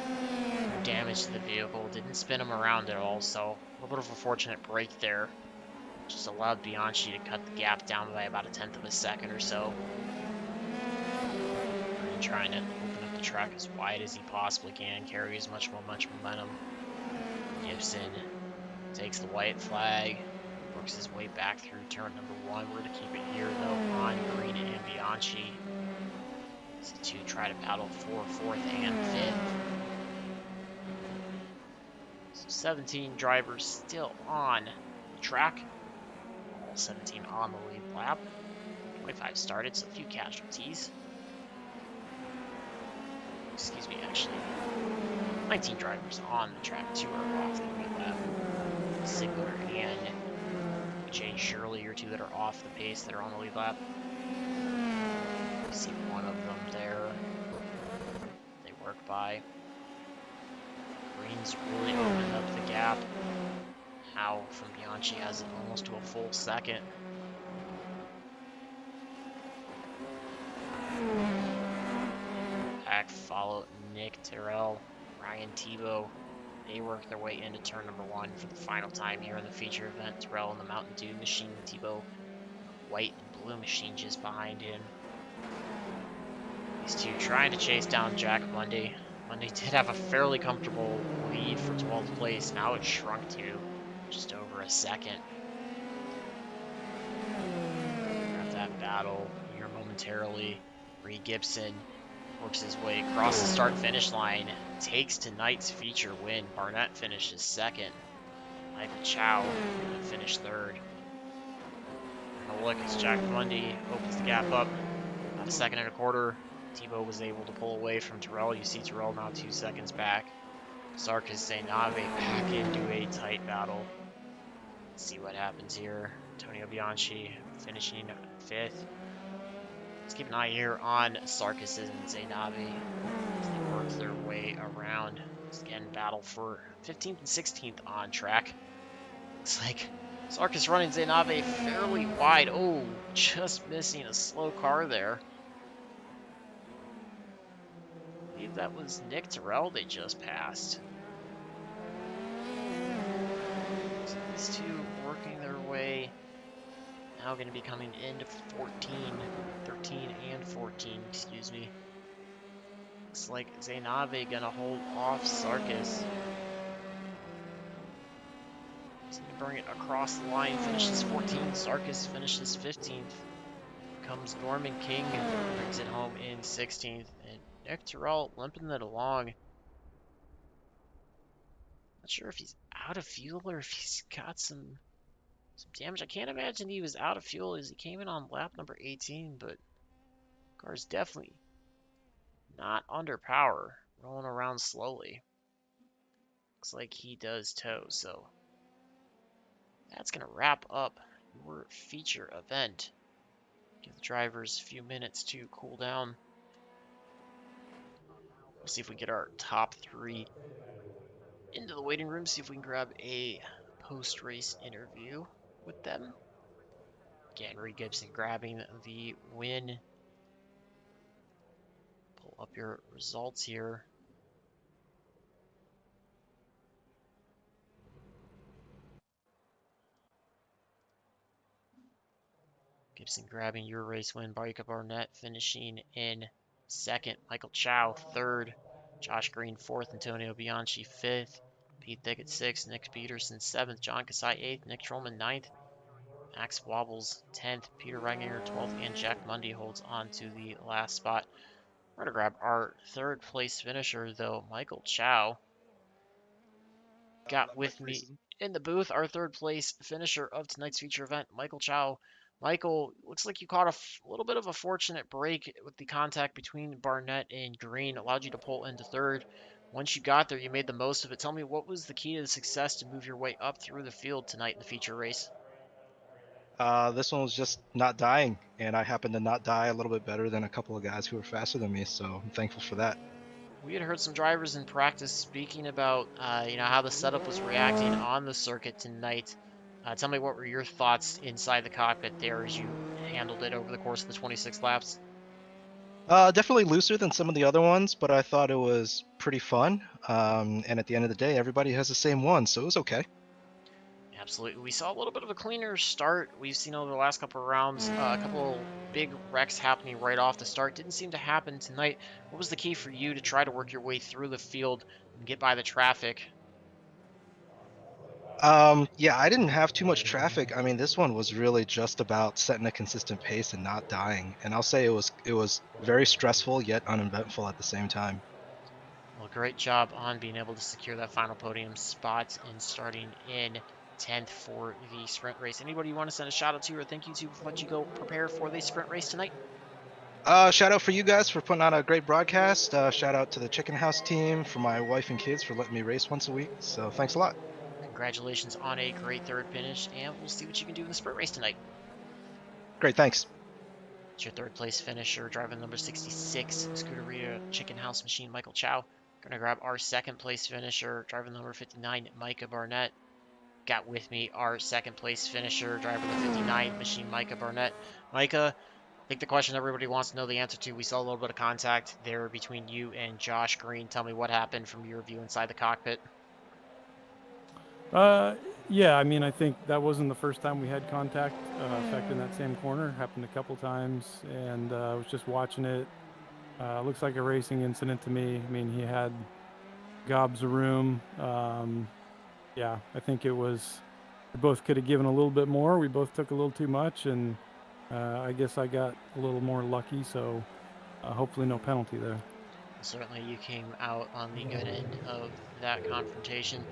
No damage to the vehicle, didn't spin him around at all, so a little bit of a fortunate break there. Just allowed Bianchi to cut the gap down by about 1/10 of a second or so. Green trying to open up the track as wide as he possibly can, carry as much momentum. Gibson takes the white flag, works his way back through turn number 1. We're to keep it here though on Green and Bianchi. These two try to battle for 4th and 5th. So 17 drivers still on the track. All 17 on the lead lap. 25 started, so a few casualties. Excuse me, actually. 19 drivers on the track, 2 are off the lead lap. Sigler and Jay Shirley are 2 that are off the pace that are on the lead lap. You see one of them there. They work by. Green's really opened up the gap. Howe from Bianchi has it almost to a full second. Pack follow Nick Terrell, Ryan Tebow. They work their way into turn number 1 for the final time here in the feature event. Terrell in the Mountain Dew machine, Tebow white and blue machine just behind him. These 2 trying to chase down Jack Monday. Monday did have a fairly comfortable lead for 12th place. Now it's shrunk to just over a second. Got that battle here momentarily. Reed Gibson works his way across the start-finish line, takes tonight's feature win. Barnett finishes 2nd. Michael Chow gonna finish 3rd. And a look as Jack Mundy opens the gap up about 1.25 seconds. Tebow was able to pull away from Terrell. You see Terrell now 2 seconds back. Sarkis Zainave back into a tight battle. Let's see what happens here. Antonio Bianchi finishing 5th. Let's keep an eye here on Sarkis and Zainave as they work their way around. Let's again battle for 15th and 16th on track. Looks like Sarkis running Zainave fairly wide. Oh, just missing a slow car there. I believe that was Nick Terrell they just passed. So these 2 working their way. Now going to be coming into 13 and 14, excuse me. Looks like Zainave going to hold off Sarkis. He's going to bring it across the line, finishes 14th. Sarkis finishes 15th. Comes Norman King, brings it home in 16th. And Nick Terrell limping it along. Not sure if he's out of fuel or if he's got some damage. I can't imagine he was out of fuel as he came in on lap number 18, but car's definitely not under power, rolling around slowly. Looks like he does tow, so that's going to wrap up your feature event. Give the drivers a few minutes to cool down. We'll see if we get our top three into the waiting room, see if we can grab a post-race interview with them. Again, Reed Gibson grabbing the win. Pull up your results here. Gibson grabbing your race win. Barika Barnett finishing in second. Michael Chow third. Josh Green fourth. Antonio Bianchi fifth. Pete Thicket sixth. Nick Peterson seventh. John Kasai eighth. Nick Trollman ninth. Max Wobbles 10th. Peter Reginger 12th. And Jack Mundy holds on to the last spot. We're going to grab our third place finisher, though. Michael Chow got with me in the booth our third place finisher of tonight's feature event, Michael Chow. Michael, looks like you caught a little bit of a fortunate break with the contact between Barnett and Green, allowed you to pull into third. Once you got there, you made the most of it. Tell me, what was the key to the success to move your way up through the field tonight in the feature race? This one was just not dying, and I happened to not die a little bit better than a couple of guys who were faster than me, so I'm thankful for that. We had heard some drivers in practice speaking about, how the setup was reacting on the circuit tonight. Tell me, what were your thoughts inside the cockpit there as you handled it over the course of the 26 laps? Definitely looser than some of the other ones, but I thought it was pretty fun. And at the end of the day, everybody has the same one, so it was okay. Absolutely. We saw a little bit of a cleaner start. We've seen over the last couple of rounds a couple big wrecks happening right off the start. Didn't seem to happen tonight. What was the key for you to try to work your way through the field and get by the traffic? Yeah, I didn't have too much traffic. I mean, this one was really just about setting a consistent pace and not dying. And I'll say it was very stressful yet uneventful at the same time. Well, great job on being able to secure that final podium spot and starting in 10th for the sprint race. Anybody you want to send a shout out to or thank you to for let you go prepare for the sprint race tonight? Shout out for you guys for putting on a great broadcast. Shout out to the Chicken House team, for my wife and kids for letting me race once a week. So thanks a lot. Congratulations on a great third finish, and we'll see what you can do in the sprint race tonight. Great, thanks. It's your third place finisher, driving number 66, Scuderia Chicken House Machine, Michael Chow. Gonna grab our second place finisher, driving number 59, Micah Barnett. Got with me our second place finisher, driving the 59 Machine, Micah Barnett. Micah, I think the question everybody wants to know the answer to, we saw a little bit of contact there between you and Josh Green. Tell me what happened from your view inside the cockpit. Yeah, I mean, I think that wasn't the first time we had contact. In fact, in that same corner, happened a couple times, and I was just watching it. Looks like a racing incident to me. I mean, he had gobs of room. Yeah, I think it was. We both could have given a little bit more. We both took a little too much, and I guess I got a little more lucky. So hopefully, no penalty there. Certainly, you came out on the good end of that confrontation.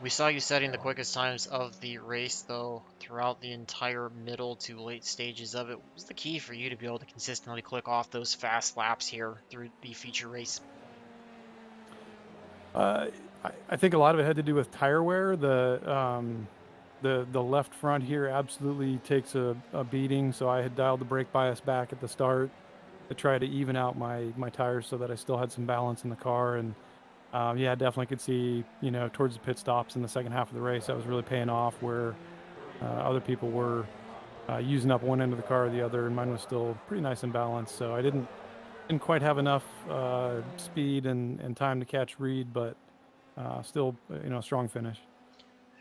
We saw you setting the quickest times of the race, though, throughout the entire middle to late stages of it. What was the key for you to be able to consistently click off those fast laps here through the feature race? Uh, I think a lot of it had to do with tire wear. The left front here absolutely takes a beating, so I had dialed the brake bias back at the start to try to even out my tires so that I still had some balance in the car. And yeah, definitely could see, towards the pit stops in the second half of the race, that was really paying off where other people were using up one end of the car or the other, and mine was still pretty nice and balanced. So I didn't quite have enough speed and time to catch Reed, but still, strong finish.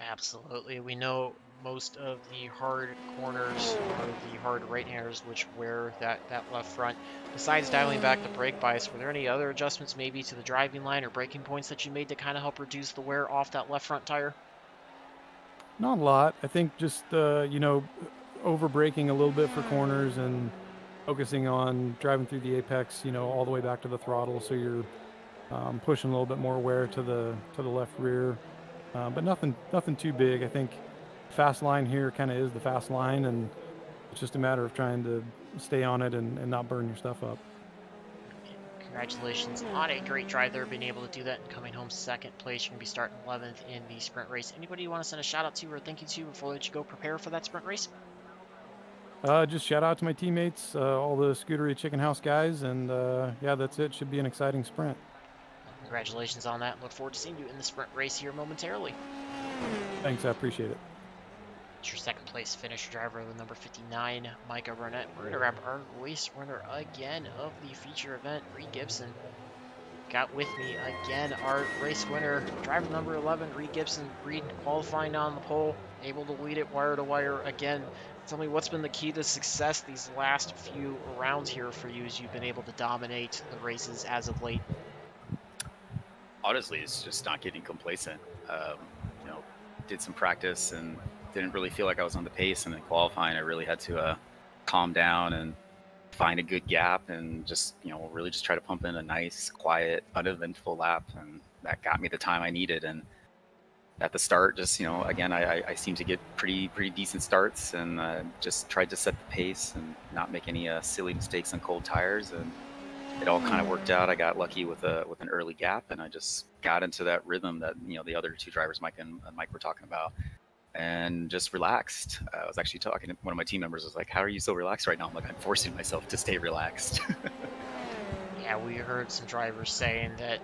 Absolutely. We know most of the hard corners are the hard right-handers, which wear that left front. Besides dialing back the brake bias, were there any other adjustments maybe to the driving line or braking points that you made to kind of help reduce the wear off that left front tire? Not a lot. I think just over braking a little bit for corners and focusing on driving through the apex, all the way back to the throttle, so you're pushing a little bit more wear to the left rear. but nothing too big. I think fast line here kind of is the fast line, and it's just a matter of trying to stay on it and not burn your stuff up. Congratulations on a great drive there, being able to do that and coming home second place. You're going to be starting 11th in the sprint race. Anybody you want to send a shout out to or thank you to before I let you go prepare for that sprint race? Just shout out to my teammates, all the Scuderia Chicken House guys, and yeah, that's it. Should be an exciting sprint. Congratulations on that. Look forward to seeing you in the sprint race here momentarily. Thanks, I appreciate it. It's your second place finish, driver with number 59, Micah Burnett. We're going to grab our race winner again of the feature event, Reed Gibson. Got with me again our race winner, driver number 11, Reed Gibson. Reed qualifying on the pole, able to lead it wire to wire again. Tell me, what's been the key to success these last few rounds here for you as you've been able to dominate the races as of late? Honestly, it's just not getting complacent. You know, did some practice and didn't really feel like I was on the pace, and then qualifying, I really had to calm down and find a good gap and just, you know, really just try to pump in a nice, quiet, uneventful lap, and that got me the time I needed. And at the start, just, you know, again, I seem to get pretty decent starts, and just tried to set the pace and not make any silly mistakes on cold tires, and it all kind of worked out. I got lucky with an early gap, and I just got into that rhythm that, you know, the other two drivers, Mike were talking about, and just relaxed. I was actually talking to one of my team members, was like, how are you so relaxed right now? I'm like, I'm forcing myself to stay relaxed. Yeah, we heard some drivers saying that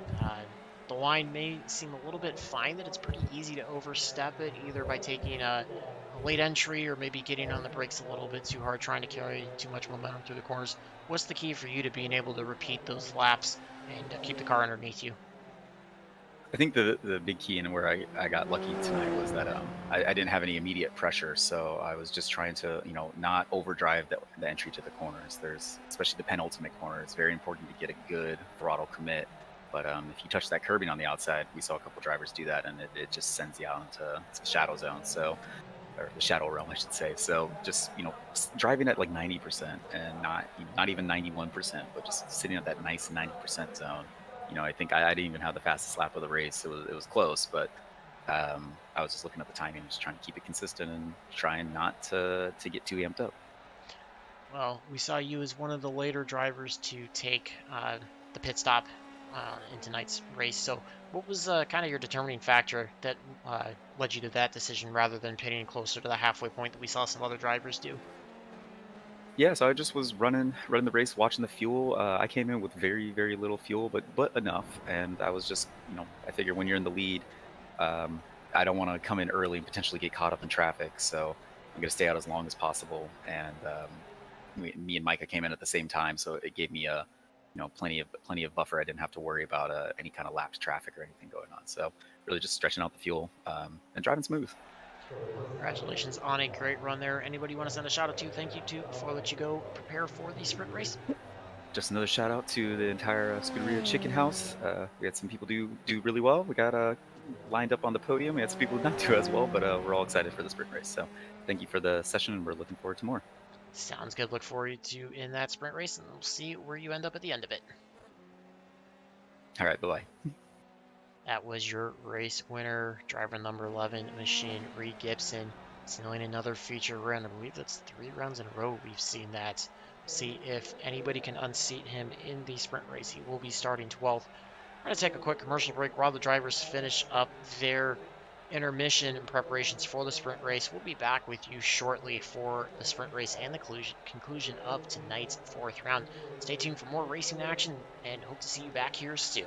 the line may seem a little bit fine, that it's pretty easy to overstep it, either by taking a late entry or maybe getting on the brakes a little bit too hard, trying to carry too much momentum through the corners. What's the key for you to being able to repeat those laps and keep the car underneath you? I think the big key and where I got lucky tonight was that I didn't have any immediate pressure, so I was just trying to, you know, not overdrive the entry to the corners. There's, especially the penultimate corner, it's very important to get a good throttle commit. But if you touch that curbing on the outside, we saw a couple drivers do that, and it just sends you out into the shadow zone. So, or the shadow realm, I should say. So just, you know, driving at like 90% and not even 91%, but just sitting at that nice 90% zone. You know, I think I didn't even have the fastest lap of the race. It was close, but I was just looking at the timing, just trying to keep it consistent and trying not to get too amped up. Well, we saw you as one of the later drivers to take the pit stop in tonight's race. So what was kind of your determining factor that led you to that decision rather than pitting closer to the halfway point that we saw some other drivers do? Yeah, so I just was running the race, watching the fuel. I came in with very little fuel, but enough. And I was just, you know, I figure when you're in the lead, I don't want to come in early and potentially get caught up in traffic. So I'm gonna stay out as long as possible. And me and Micah came in at the same time, so it gave me a, you know, plenty of buffer. I didn't have to worry about any kind of lapped traffic or anything going on. So really just stretching out the fuel and driving smooth. Congratulations on a great run there. Anybody you want to send a shout out to, thank you to, before I let you go prepare for the sprint race? Just another shout out to the entire Scuderia Chicken House. We had some people do really well. We got lined up on the podium. We had some people not do as well, but we're all excited for the sprint race. So thank you for the session, and we're looking forward to more. Sounds good. Look forward to in that sprint race, and we'll see where you end up at the end of it. All right, bye-bye. That was your race winner, driver number 11, Machine Reed Gibson, sealing another feature run. I believe that's 3 rounds in a row we've seen that. See if anybody can unseat him in the sprint race. He will be starting 12th. We're going to take a quick commercial break while the drivers finish up their intermission and preparations for the sprint race. We'll be back with you shortly for the sprint race and the conclusion of tonight's 4th round. Stay tuned for more racing action and hope to see you back here soon.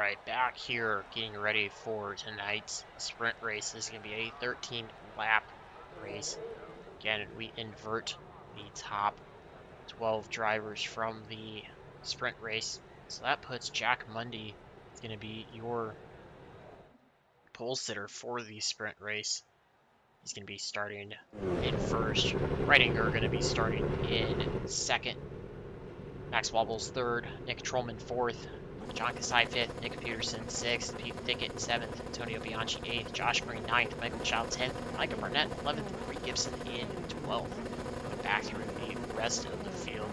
right, back here getting ready for tonight's sprint race. This is going to be a 13-lap race. Again, we invert the top 12 drivers from the sprint race. So that puts Jack Mundy is going to be your pole sitter for the sprint race. He's going to be starting in first. Reitinger going to be starting in second. Max Wobbles third. Nick Trollman fourth. John Kasai fifth. Nick Peterson sixth. Pete Thicket seventh. Antonio Bianchi eighth. Josh Green ninth. Michael Chow 10th. Micah Barnett 11th. Reed Gibson in 12th. Going back through the rest of the field.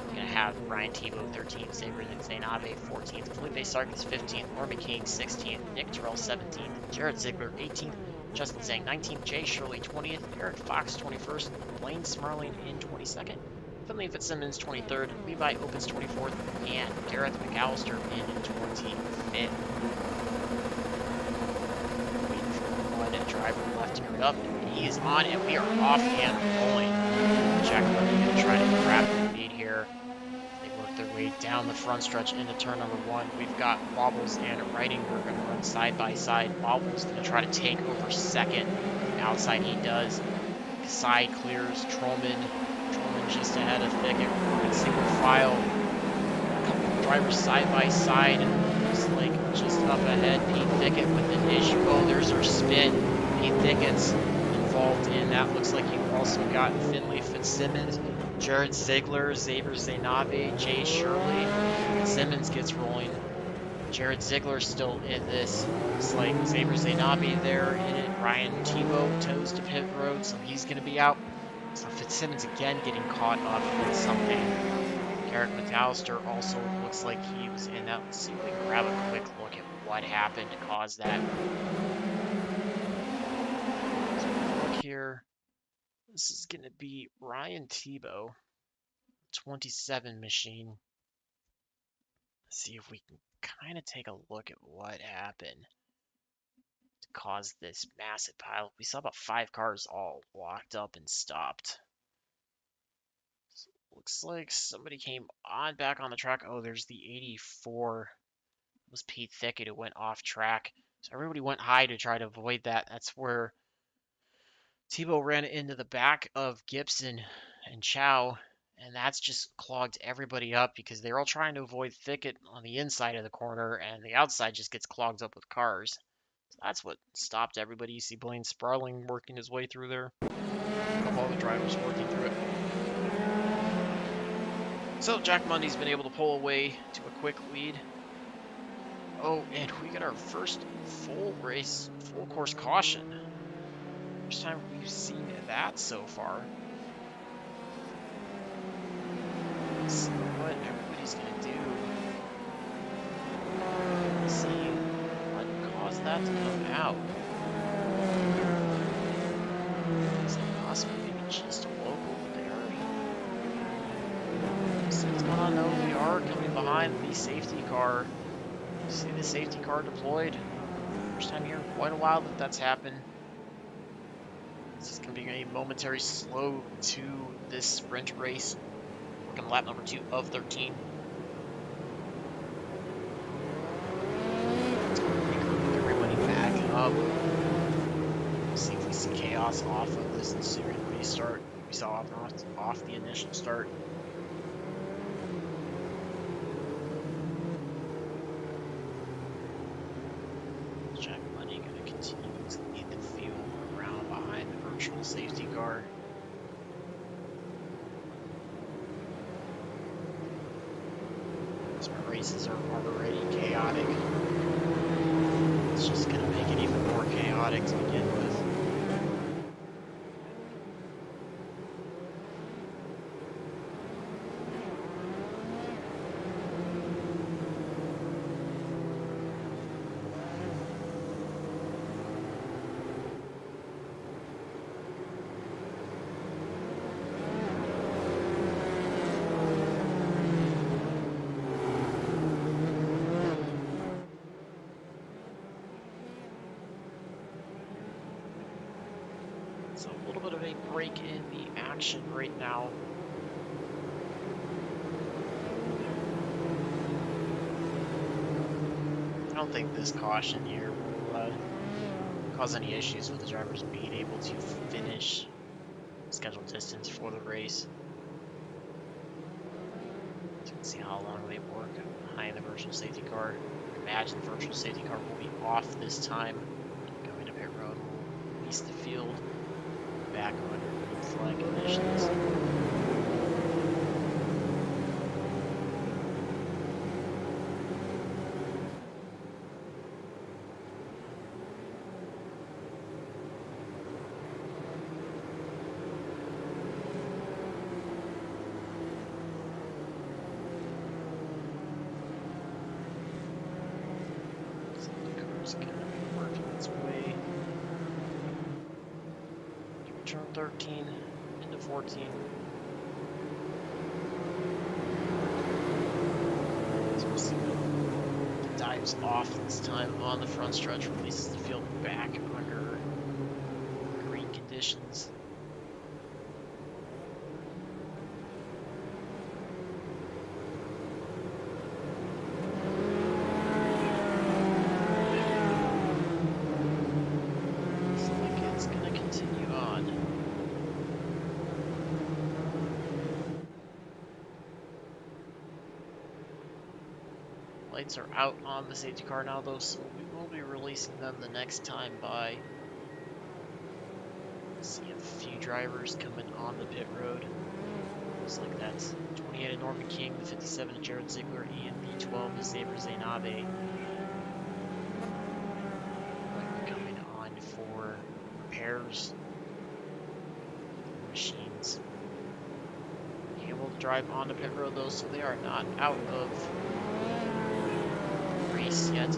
We're going to have Ryan Tebow 13th. Xavier Zainabe 14th. Felipe Sarkis 15th. Norman King 16th. Nick Terrell 17th. Jared Ziegler 18th. Justin Zhang 19th, Jay Shirley 20th, Eric Fox 21st, Blaine Smarling in 22nd, Finley Fitzsimmons 23rd, Levi Opens 24th, and Gareth McAllister in 25th. Waiting for one driver left to it up. He is on, and we are off and rolling. Jack Mundy going to try to grab the lead here. They work their way down the front stretch into turn number 1. We've got Wobbles and Reitinger going to run side by side. Wobbles going to try to take over second. Outside he does. Side clears Trollman. Trollman just ahead of Thicket. We're single file. A couple of drivers side by side. Looks like just up ahead. Pete Thicket with an issue. Oh, there's our spin. Pete Thicket's involved in that. Looks like you've also got Finley Fitzsimmons, Jared Ziegler, Xavier Zainabe, Jay Shirley. Simmons gets rolling. Jared Ziegler still in this. Looks like Xavier Zainabe there in it. Ryan Tebow toes to pit road, so he's going to be out. So Fitzsimmons again getting caught up in something. Garrett McAllister also looks like he was in that. Let's see if we can grab a quick look at what happened to cause that. So look here. This is going to be Ryan Tebow, 27 machine. Let's see if we can kind of take a look at what happened to cause this massive pile. We saw about 5 cars all locked up and stopped. So looks like somebody came on back on the track. Oh, there's the 84. It was Pete Thicket who went off track. So everybody went high to try to avoid that. That's where Tebow ran into the back of Gibson and Chow, and that's just clogged everybody up because they're all trying to avoid Thicket on the inside of the corner, and the outside just gets clogged up with cars. So that's what stopped everybody. You see Blaine Sparling working his way through there. Of all the drivers working through it. So Jack Mundy's been able to pull away to a quick lead. Oh, and we got our first full course caution. First time we've seen that so far. Let's see what everybody's gonna do. Let's see what caused that to come out. Is it possible maybe just a local there? See what's going on? No, we are coming behind the safety car. See the safety car deployed. First time here in quite a while that that's happened. This is going to be a momentary slow to this sprint race. Working lap number 2 of 13. Everybody back up. See if we see chaos off of this and see the restart. We saw off the initial start. Jack Mundy going to continue to lead the field around behind the virtual safety car. So our races are already chaotic. It's just going to make it even more chaotic to begin with. So a little bit of a break in the action right now. I don't think this caution here will cause any issues with the drivers being able to finish scheduled distance for the race. So you can see how long they work behind the virtual safety car. I imagine the virtual safety car will be off this time. Going to pit road will release the field back under green flag conditions. Going to be working its way to turn 13 into 14. So we'll see the dives off this time on the front stretch, releases the field back under green conditions. Lights are out on the safety car now though, so we will be releasing them the next time by. See a few drivers coming on the pit road. Looks like that's 28 to Norman King, the 57 to Jared Ziegler, and the 12 to Saber Zainabe. Might be coming on for repairs for machines. Able to drive on the pit road though, so they are not out of race yet.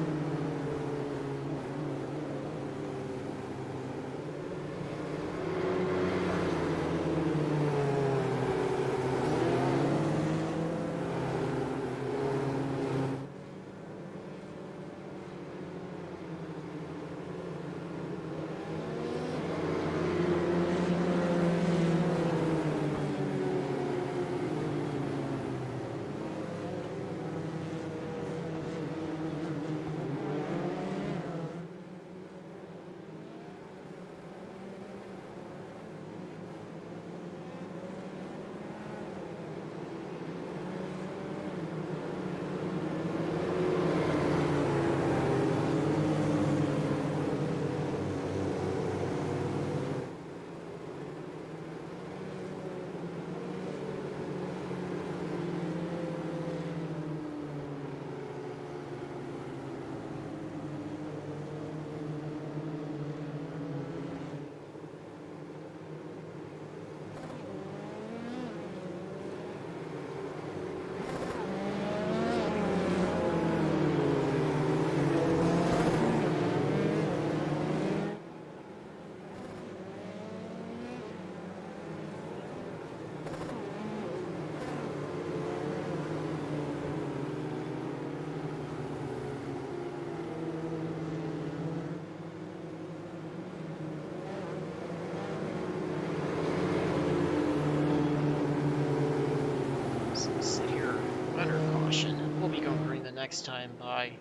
Next time by.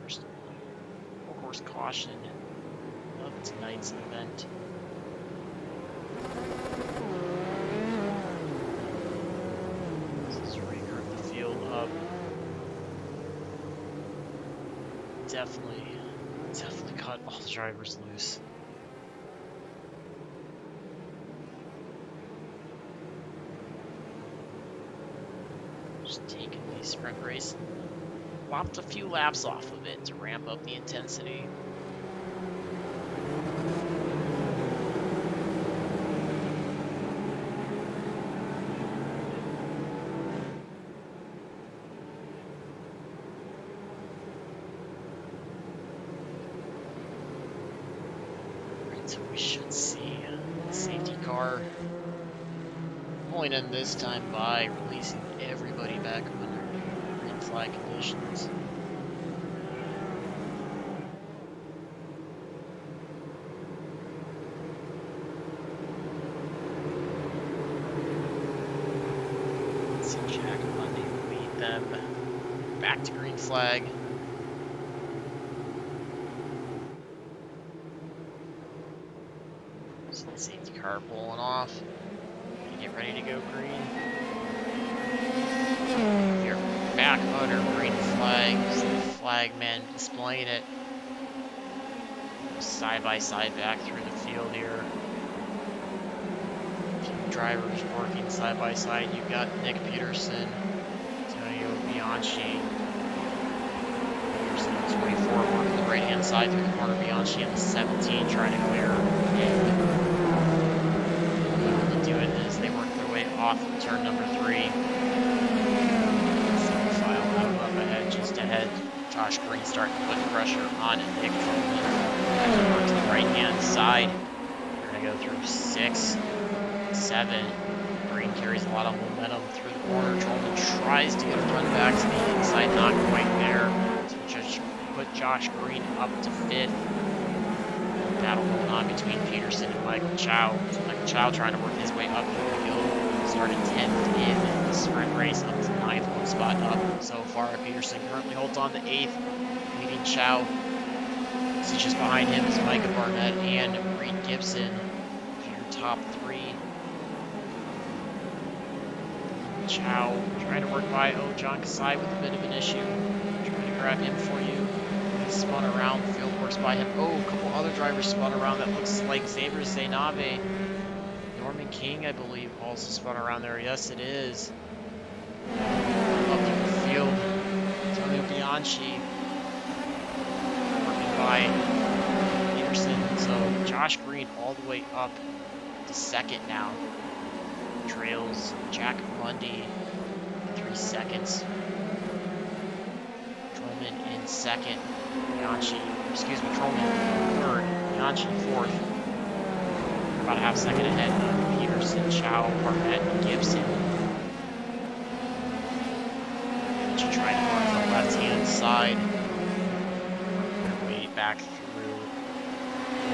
First full course caution of tonight's event. This is Rager of the field up. Definitely cut all the drivers loose. Taking the sprint race, lopped a few laps off of it to ramp up the intensity. Right, so we should see the safety car pulling in this time by releasing everybody back under green flag conditions. See Jack Monday lead them back to green flag. So the safety car pulling off. Get ready to go green. You're back under green flag. See the flag man displaying it. Side by side back through the field here. Two drivers working side by side. You've got Nick Peterson, Antonio Bianchi. Peterson on 24 working the right hand side through the corner. Bianchi on the 17 trying to clear. And able to do it as they work their way off of turn number 3. Single file out up ahead, just ahead. Josh Green starting to put pressure on Nick Trollman. To the right hand side. We're going to go through 6, 7. Green carries a lot of momentum through the corner. Trollman tries to get a run back to the inside, not quite there. So just put Josh Green up to 5th. Battle going on between Peterson and Michael Chow. So Michael Chow trying to work his way up through the field. Started 10th in the sprint race, up to 9th, one spot up so far. Peterson currently holds on to 8th, leading Chow. So just behind him is Micah Barnett and Reed Gibson. Your top 3. Chow trying to work by John Kasai with a bit of an issue. Trying to grab him for you. He spun around, the field works by him. Oh, a couple other drivers spun around. That looks like Xavier Zainabe. Norman King, I believe, also spun around there. Yes, it is. Up through the field. Antonio Bianchi. By Peterson, so Josh Green all the way up to 2nd now. Trails Jack Mundy 3 seconds. Trollman in 2nd. Trollman 3rd. Bianchi 4th. About a half second ahead of Peterson, Chow, Barnett, and Gibson. Bianchi trying to go on the left hand side. Back through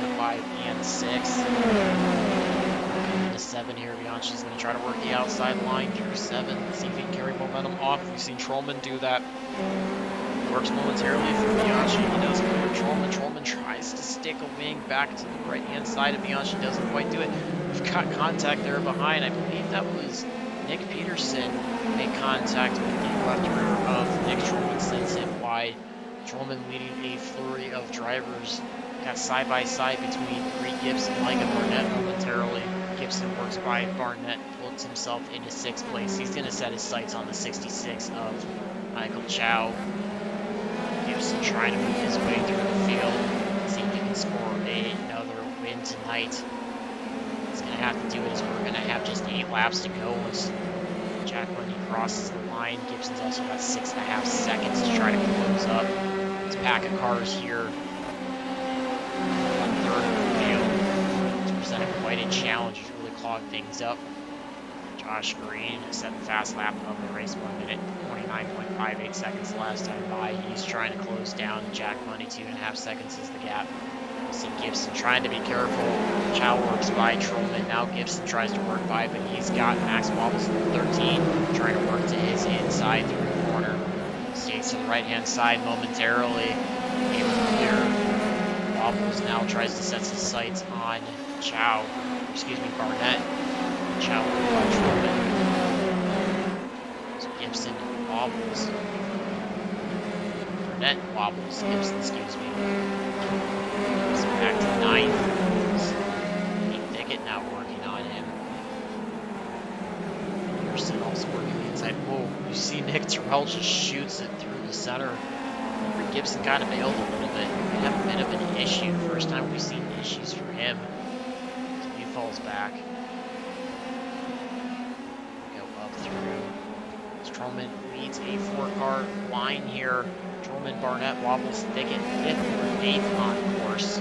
4, 5, and 6. Into 7 here. Bianchi's going to try to work the outside line through 7. See if he can carry momentum off. We've seen Trollman do that. Works momentarily for Bianchi. He does clear Trollman. Trollman tries to stick a wing back to the right hand side of Bianchi. Doesn't quite do it. We've got contact there behind. I believe that was Nick Peterson made contact with the left rear of Nick Trollman, sends him wide. Trollman leading a flurry of drivers. Got side by side between Reed Gibson and Micah Barnett momentarily. Gibson works by Barnett, puts himself into 6th place. He's going to set his sights on the 66 of Michael Chow. Gibson trying to move his way through the field. See if he can score another win tonight. He's going to have to do it as we're going to have just 8 laps to go. Once Jack Mundy crosses the line, Gibson's also got 6.5 seconds to try to close up. This pack of cars here. 1/3 of the field. It's presenting quite a challenge. It's really clogged things up. Josh Green set the fast lap of the race, 1 minute 29.58 seconds last time by. He's trying to close down Jack Mundy. 2.5 seconds is the gap. See Gibson trying to be careful. Chow works by Trollman. Now Gibson tries to work by, but he's got Max Wobbles in 13, trying to work to his inside through the corner. Stays to the right-hand side momentarily. Able to clear. Wobbles now tries to set his sights on Barnett. Chow by Trollman. So Gibson wobbles. Barnett wobbles. Gibson, excuse me. Back to 9th. Pete Thicket now working on him. Peterson also working the inside. Whoa, you see Nick Terrell just shoots it through the center. Gibson kind of bailed a little bit. We have a bit of an issue. First time we've seen issues for him. So he falls back. Go up through. Trollman leads a 4-car line here. Trollman, Barnett, Wobbles, Thicket, 5th or 8th on course.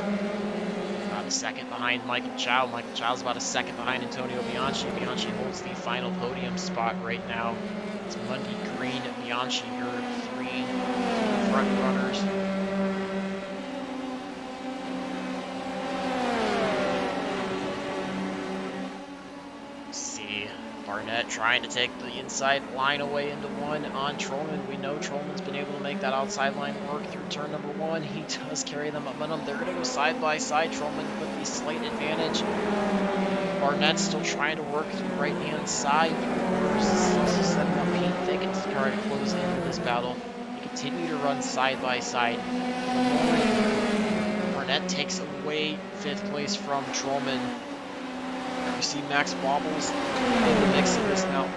About a second behind Michael Chow. Michael Chow's about a second behind Antonio Bianchi. Bianchi holds the final podium spot right now. It's Mundy, Green, Bianchi, your 3 front runners. See Barnett trying to take the inside line away into one on Trollman. We know Trollman's been able to make that outside line work through turn number one. He does carry the momentum. They're going to go side by side. Trollman with the slight advantage. Barnett's still trying to work through the right-hand side. He's setting up Pete Thicket to try to close into this battle. They continue to run side by side. Barnett takes away 5th place from Trollman. You see Max Wobbles in the mix of this now.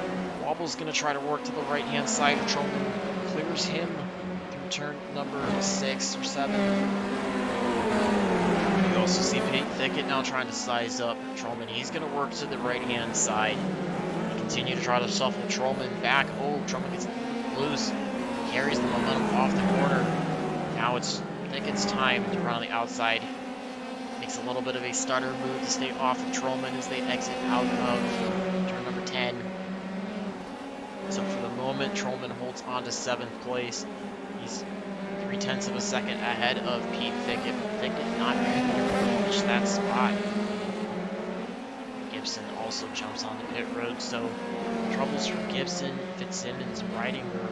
Wobble's going to try to work to the right-hand side. Trollman clears him through turn number 6 or 7. You also see Pete Thicket now trying to size up Trollman. He's going to work to the right-hand side. They continue to try to shuffle Trollman back. Oh, Trollman gets loose. Carries the momentum off the corner. Now it's Thickett's time to run on the outside. Makes a little bit of a stutter move to stay off of Trollman as they exit out of turn number 10. So for the moment, Trollman holds on to 7th place. He's 0.3 of a second ahead of Pete Thicket. Thicket not ready to finish that spot. Gibson also jumps on the pit road, so troubles for Gibson, Fitzsimmons, Ridinger,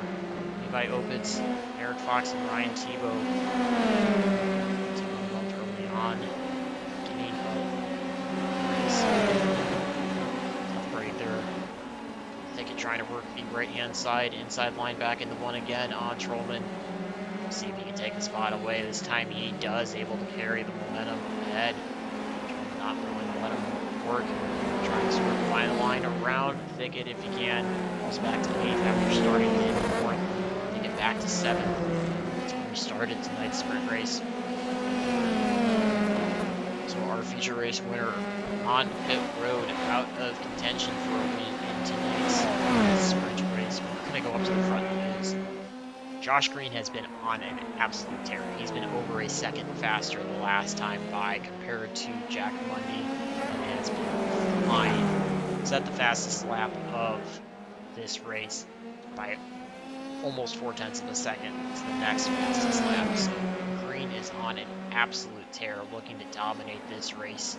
Levi Opitz, Eric Fox, and Ryan Tebow. Tebow early on. Tough break there. Thicket trying to work the right-hand side, inside line back into one again on Trollman. See if he can take the spot away. This time he does, able to carry the momentum ahead. Trollman not willing to let him work. Trying to sort of find a line around Thicket if he can. Falls back to 8th after starting in 4th. Thicket back to 7th. That's where we started tonight's sprint race. So our feature race winner on pit road out of contention for a win in tonight's sprint race. We're going to go up to the front because Josh Green has been on an absolute tear. He's been over a second faster the last time by compared to Jack Mundy and has been flying. Set the fastest lap of this race by almost 0.4 of a second. It's the next fastest lap. So Green is on an absolute tear, looking to dominate this race,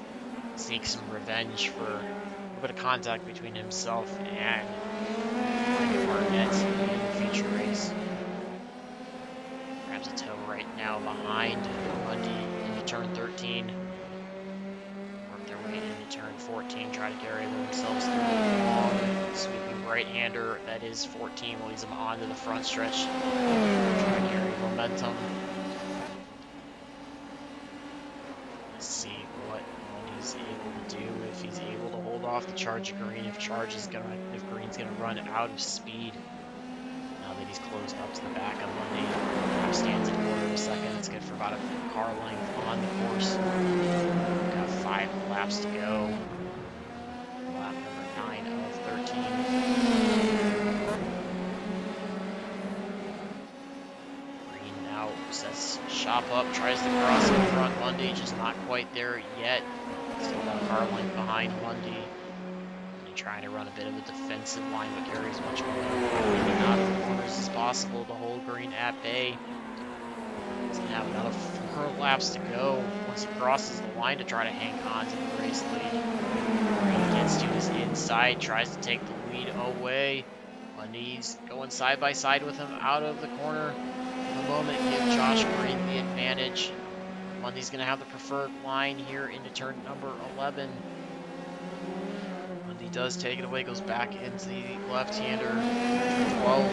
seek some revenge for a bit of contact between himself and Mike Barnett in the feature race. Grabs a toe right now behind Mundy into turn 13. Work their way into turn 14, try to carry themselves through the long sweeping right-hander that is 14, leads them onto the front stretch. Try to carry momentum. See what Mundy's able to do, if he's able to hold off the charge of Green, if Green's gonna run out of speed. Now that he's closed up to the back of Mundy, stands at 1/4 of a second. It's good for about a car length on the course. Got 5 laps to go. Lap number 9 of 13. Sets shop up, tries to cross in front. Mundy just not quite there yet. Still got a car length behind Mundy. Trying to run a bit of a defensive line, but carries much more out of the corners as possible to hold Green at bay. He's gonna have another 4 laps to go once he crosses the line to try to hang on to the race lead. Green gets to his inside, tries to take the lead away. Mundy's going side by side with him out of the corner. The moment give Josh Green the advantage. Mundy's going to have the preferred line here into turn number 11. Mundy does take it away, goes back into the left-hander. Turn 12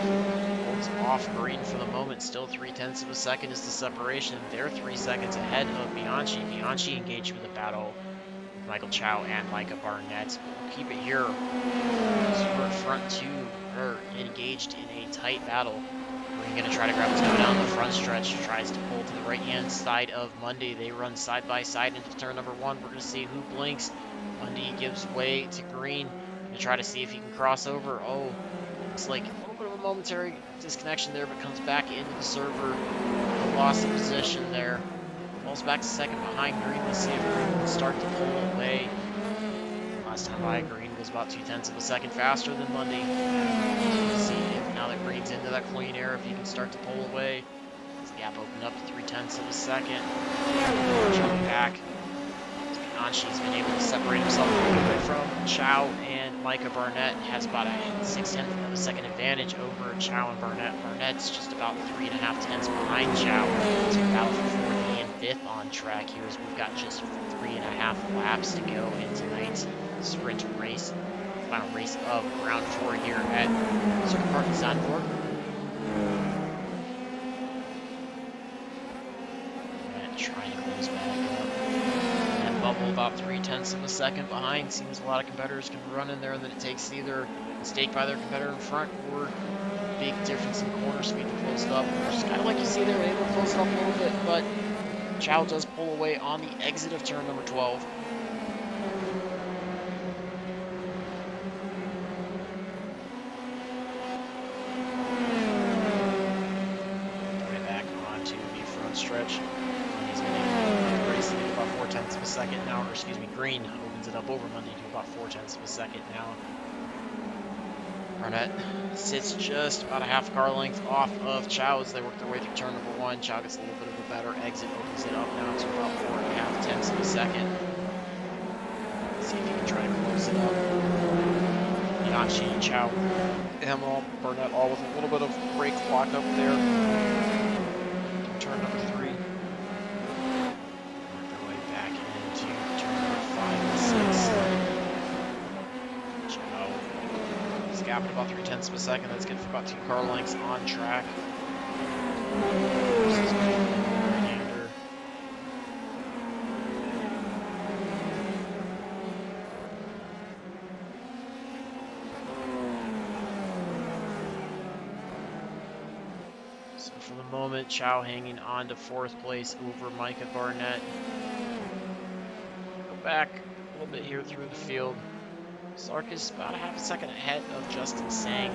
holds off Green for the moment. Still 0.3 of a second is the separation. They're 3 seconds ahead of Bianchi. Bianchi engaged with a battle with Michael Chow and Micah Barnett. We'll keep it here. Super front two are engaged in a tight battle. Green going to try to grab his toe down the front stretch, tries to pull to the right-hand side of Mundy. They run side by side into turn number 1. We're going to see who blinks. Mundy gives way to Green to try to see if he can cross over. Oh, looks like a little bit of a momentary disconnection there, but comes back into the server. Lost the position there. Falls back to second behind Green. Let's see if Green can start to pull away. Last time by, Green was about 0.2 of a second faster than Mundy. So we'll see if now that Green's into that clean air, if he can start to pull away. His gap opened up to 0.3 of a second. Jump back. Bianchi's been able to separate himself a little bit from Chow, and Micah Barnett has about a 0.6 of a second advantage over Chow and Barnett. Barnett's just about 3.5 tenths behind Chow. So battle for 4th and 5th on track here as we've got just 3.5 laps to go in tonight's sprint race. Final race of round 4 here at Circuit Park in Zandvoort. And trying to close back up. That bubble about 0.3 of a second behind. Seems a lot of competitors can run in there, and then it takes either a mistake by their competitor in front or a big difference in corner speed to close it up. Just kind of like you see there, able to close it up a little bit, but Chow does pull away on the exit of turn number 12. Stretch. He's been able to race it about 0.4 of a second now, or excuse me, Green opens it up over Monday to about 0.4 of a second now. Barnett sits just about a half car length off of Chow as they work their way through turn number 1. Chow gets a little bit of a better exit, opens it up now to about 4.5 of a second. Let's see if he can try to close it up. Bianchi, Chow, Hamill, Barnett all with a little bit of brake lock up there. Turn number 3. Work their way back into turn number 5 and 6. Chow is gapping about 0.3 of a second. That's good for about 2 car lengths on track. For the moment, Chow hanging on to 4th place over Micah Barnett. Go back a little bit here through the field. Sarkis about a half a second ahead of Justin Sang.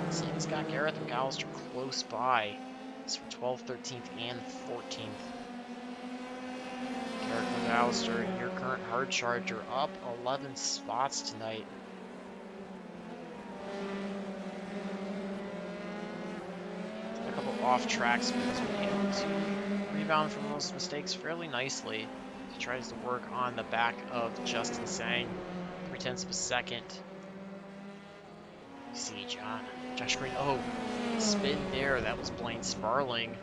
Sang's got Gareth McAllister close by. It's for 12th, 13th, and 14th. Gareth McAllister, your current hard charger, up 11 spots tonight. A couple off tracks, but he's been able to rebound from those mistakes fairly nicely. He tries to work on the back of Justin Sang, 0.3 of a second. You see Josh Green, spin there, that was Blaine Sparling.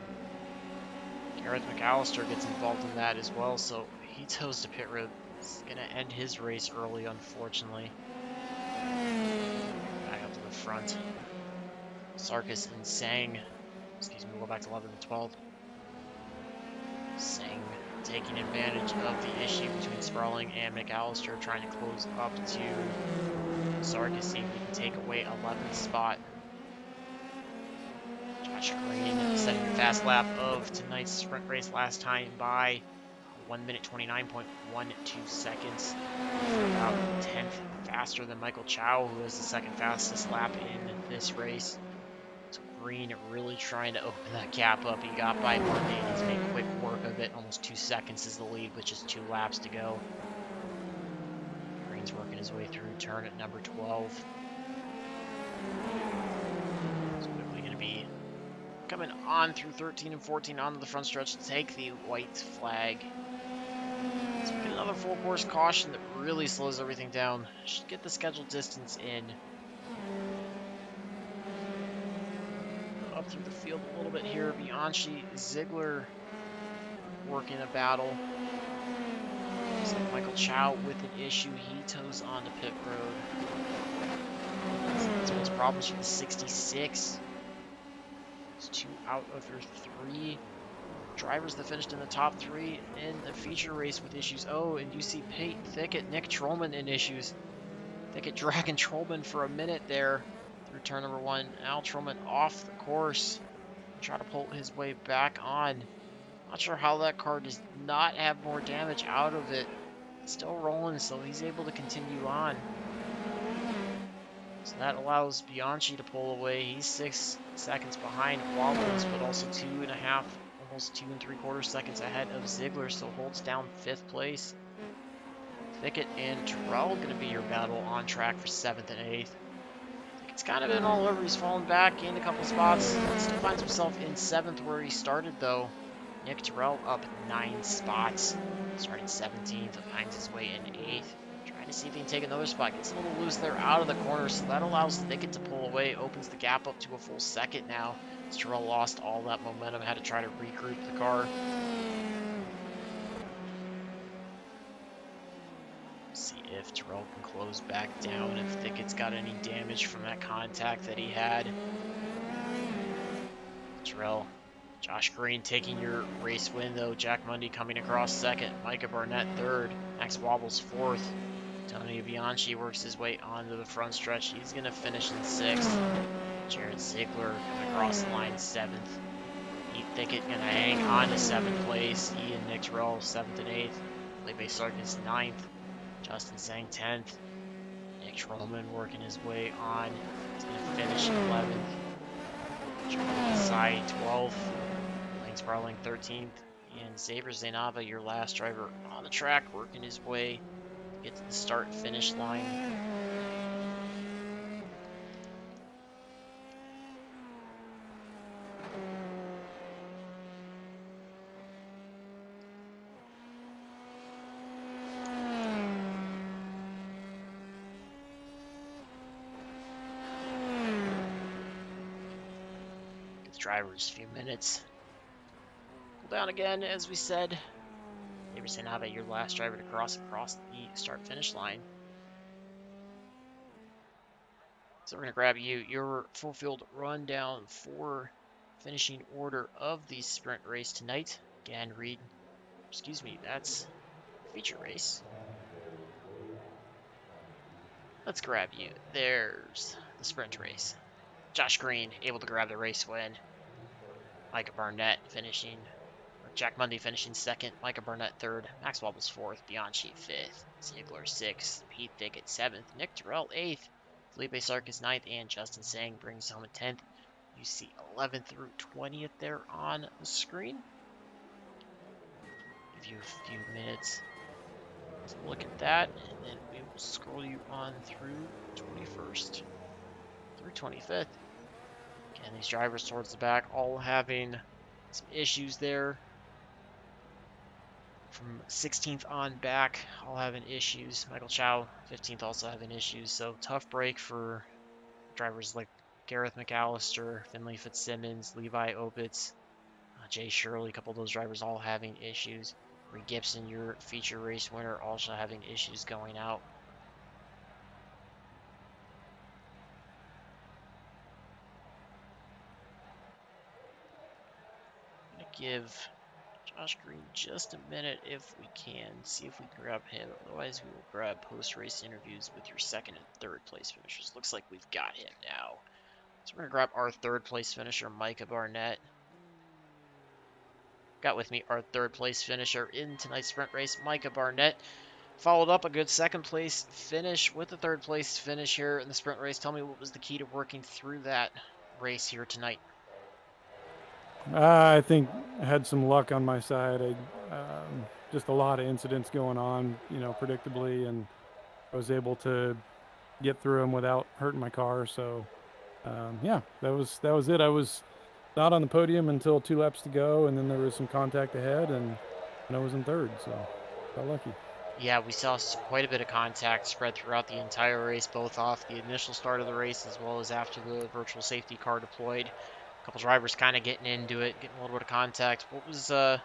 Gareth McAllister gets involved in that as well, so he toes to pit road. He's gonna end his race early, unfortunately. Back up to the front. Sarkis and Sang. We'll go back to 11 and 12. Sang taking advantage of the issue between Sparling and McAllister, trying to close up to Sarkis, see if he can take away 11th spot. Josh Green setting the fast lap of tonight's sprint race last time by 1 minute 29.12 seconds. About 10th faster than Michael Chow, who is the 2nd fastest lap in this race. Green really trying to open that gap up. He got by Monday and he's made quick work of it. Almost 2 seconds is the lead with just 2 laps to go. Green's working his way through turn at number 12. He's quickly going to be coming on through 13 and 14 onto the front stretch to take the white flag. So we get another full course caution that really slows everything down. Should get the scheduled distance in. Up through the field a little bit here. Bianchi, Ziegler working a battle. Looks like Michael Chow with an issue. He toes onto pit road. That's one of problems for the 66. It's 2 out of your 3 drivers that finished in the top 3 in the feature race with issues. And you see Pate Thicket, Nick Trollman in issues. Thicket dragging Trollman for a minute there. Through turn number 1, Al Trollman off the course. Try to pull his way back on. Not sure how that car does not have more damage out of it. It's still rolling, so he's able to continue on. So that allows Bianchi to pull away. He's 6 seconds behind Wallace, but also 2.5, almost 2 3/4 seconds ahead of Ziegler, so holds down 5th place. Thicket and Terrell going to be your battle on track for 7th and 8th. It's kind of been all over. He's fallen back, gained a couple spots. Still finds himself in 7th where he started, though. Nick Terrell up 9 spots, starting 17th, finds his way in 8th. Trying to see if he can take another spot. Gets a little loose there out of the corner, so that allows Thicket to pull away, opens the gap up to a full second now. Terrell lost all that momentum, had to try to regroup the car. See if Terrell can close back down, if Thickett's got any damage from that contact that he had. Terrell, Josh Green taking your race win though. Jack Mundy coming across second. Micah Barnett third. Max Wobbles fourth. Tony Bianchi works his way onto the front stretch. He's going to finish in sixth. Jared Ziegler coming across the line seventh. Heath Thicket going to hang on to seventh place. He and Nick Terrell seventh and eighth. Felipe Sarkis ninth. Justin Sang 10th. Nick Trollman working his way on. He's going to finish 11th. Jeremy Desai 12th. Lane Sparling 13th. And Xavier Zainava, your last driver on the track, working his way to get to the start and finish line. Drivers, a few minutes. Cool down again, as we said. Xavier Zainava, your last driver to cross across the start-finish line. So we're going to grab you your full field rundown for finishing order of the sprint race tonight. Again, that's feature race. Let's grab you. There's the sprint race. Josh Green able to grab the race win. Micah Barnett finishing, or Jack Mundy finishing second, Micah Barnett third, Max Wobbles fourth, Bianchi fifth, Ziegler sixth, Pete Thicket seventh, Nick Terrell eighth, Felipe Sarkis ninth, and Justin Sang brings home a 10th. You see 11th through 20th there on the screen. Give you a few minutes to look at that, and then we will scroll you on through 21st through 25th. Again, these drivers towards the back all having some issues there. From 16th on back, all having issues. Michael Chow, 15th, also having issues. So tough break for drivers like Gareth McAllister, Finley Fitzsimmons, Levi Opitz, Jay Shirley. A couple of those drivers all having issues. Reed Gibson, your feature race winner, also having issues going out. Give Josh Green just a minute if we can. See if we can grab him. Otherwise, we will grab post-race interviews with your second and third place finishers. Looks like we've got him now. So we're going to grab our third place finisher, Micah Barnett. Got with me our third place finisher in tonight's sprint race, Micah Barnett. Followed up a good second place finish with the third place finish here in the sprint race. Tell me what was the key to working through that race here tonight? I think I had some luck on my side. Just a lot of incidents going on, predictably, and I was able to get through them without hurting my car. So, yeah, that was it. I was not on the podium until 2 laps to go, and then there was some contact ahead, and I was in third, so got lucky. Yeah, we saw quite a bit of contact spread throughout the entire race, both off the initial start of the race as well as after the virtual safety car deployed. A couple drivers kind of getting into it, getting a little bit of contact. What was the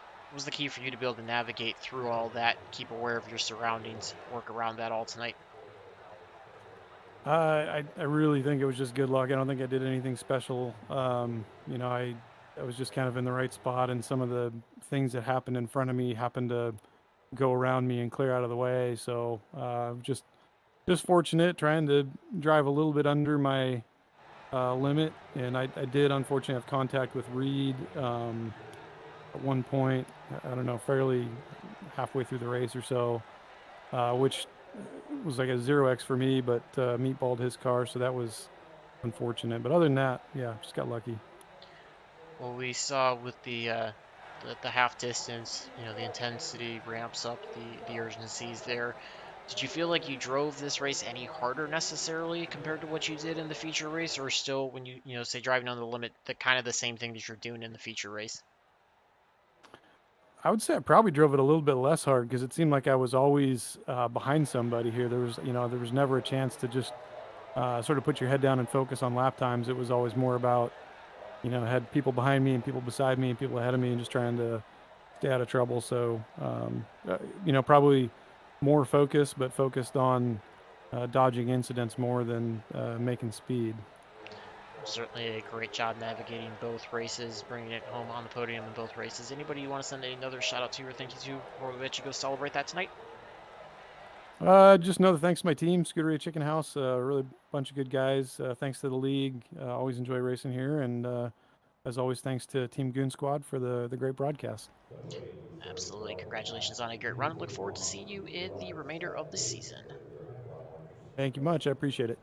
key for you to be able to navigate through all that, keep aware of your surroundings, work around that all tonight? I really think it was just good luck. I don't think I did anything special. I was just kind of in the right spot, and some of the things that happened in front of me happened to go around me and clear out of the way. So just fortunate, trying to drive a little bit under my limit, and I did unfortunately have contact with Reed at one point. I don't know, fairly halfway through the race or so, which was like a 0x for me, but meatballed his car, so that was unfortunate. But other than that, yeah, just got lucky. Well, we saw with the half distance, the intensity ramps up, the urgencies there. Did you feel like you drove this race any harder necessarily compared to what you did in the feature race, or still when you say driving on the limit, the kind of the same thing that you're doing in the feature race? I would say I probably drove it a little bit less hard because it seemed like I was always behind somebody here. There was never a chance to just sort of put your head down and focus on lap times. It was always more about, had people behind me and people beside me and people ahead of me and just trying to stay out of trouble. So, probably more focused, but focused on dodging incidents more than making speed. Certainly a great job navigating both races, bringing it home on the podium in both races. Anybody you want to send another shout out to or thank you to before we let you go celebrate that tonight? Just another thanks to my team, Scuderia Chicken House. Really bunch of good guys. Thanks to the league. Always enjoy racing here, and as always, thanks to Team Goon Squad for the great broadcast. Absolutely. Congratulations on a great run. Look forward to seeing you in the remainder of the season. Thank you much. I appreciate it.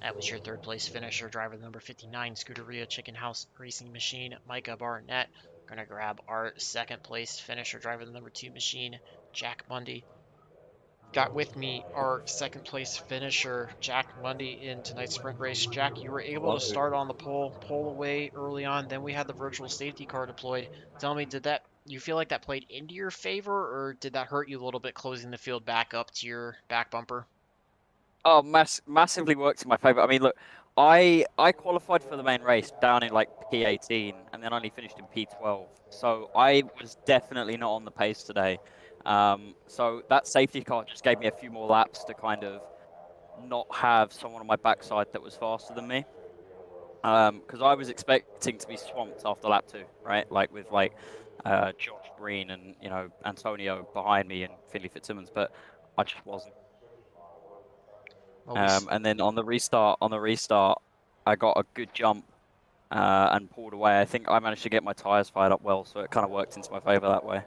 That was your third place finisher, driver number 59, Scuderia Chicken House Racing Machine, Micah Barnett. Gonna grab our second place finisher, driver the number 2 machine, Jack Mundy. Got with me our second place finisher, Jack Mundy, in tonight's sprint race. Jack, you were able to start on the pole away early on. Then we had the virtual safety car deployed. Tell me, did that you feel like that played into your favor, or did that hurt you a little bit closing the field back up to your back bumper? Oh, massively worked in my favor. I mean, look, I qualified for the main race down in like P18 and then only finished in P12. So I was definitely not on the pace today. So that safety car just gave me a few more laps to kind of not have someone on my backside that was faster than me. Because I was expecting to be swamped after lap 2, right? Like with Josh Green and Antonio behind me and Finley Fitzsimmons, but I just wasn't. And then on the restart, I got a good jump and pulled away. I think I managed to get my tires fired up well, so it kind of worked into my favor that way.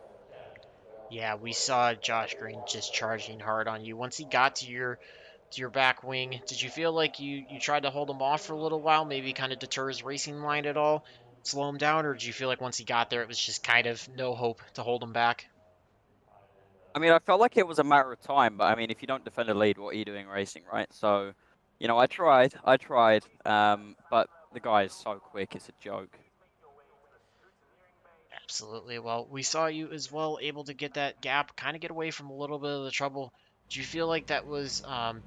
Yeah, we saw Josh Green just charging hard on you. Once he got to your back wing, did you feel like you tried to hold him off for a little while, maybe kind of deter his racing line at all, slow him down, or did you feel like once he got there, it was just kind of no hope to hold him back? I mean, I felt like it was a matter of time, but I mean, if you don't defend a lead, what are you doing racing, right? So, I tried, but the guy is so quick, it's a joke. Absolutely. Well, we saw you as well able to get that gap, kind of get away from a little bit of the trouble. Do you feel like that was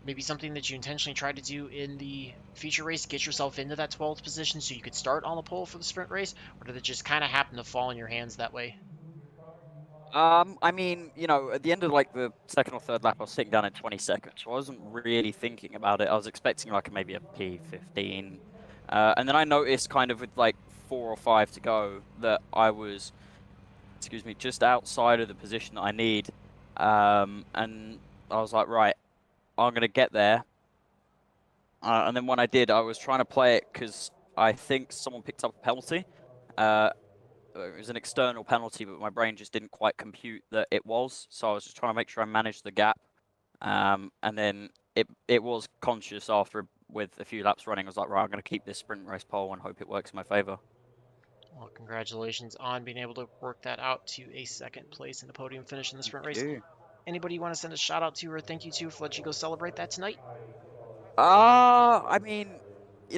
maybe something that you intentionally tried to do in the feature race, get yourself into that 12th position so you could start on the pole for the sprint race, or did it just kind of happen to fall in your hands that way? I mean, at the end of like the second or third lap, I was sitting down in 20 seconds, so I wasn't really thinking about it. I was expecting like maybe a P15. And then I noticed kind of with like 4 or 5 to go that I was, just outside of the position that I need. And I was like, right, I'm going to get there. And then when I did, I was trying to play it because I think someone picked up a penalty. It was an external penalty, but my brain just didn't quite compute that it was. So I was just trying to make sure I managed the gap. And then it was conscious after with a few laps running. I was like, right, I'm going to keep this sprint race pole and hope it works in my favor. Well, congratulations on being able to work that out to a second place in the podium finish in the sprint race. Anybody you want to send a shout out to or thank you to for let you go celebrate that tonight? I mean,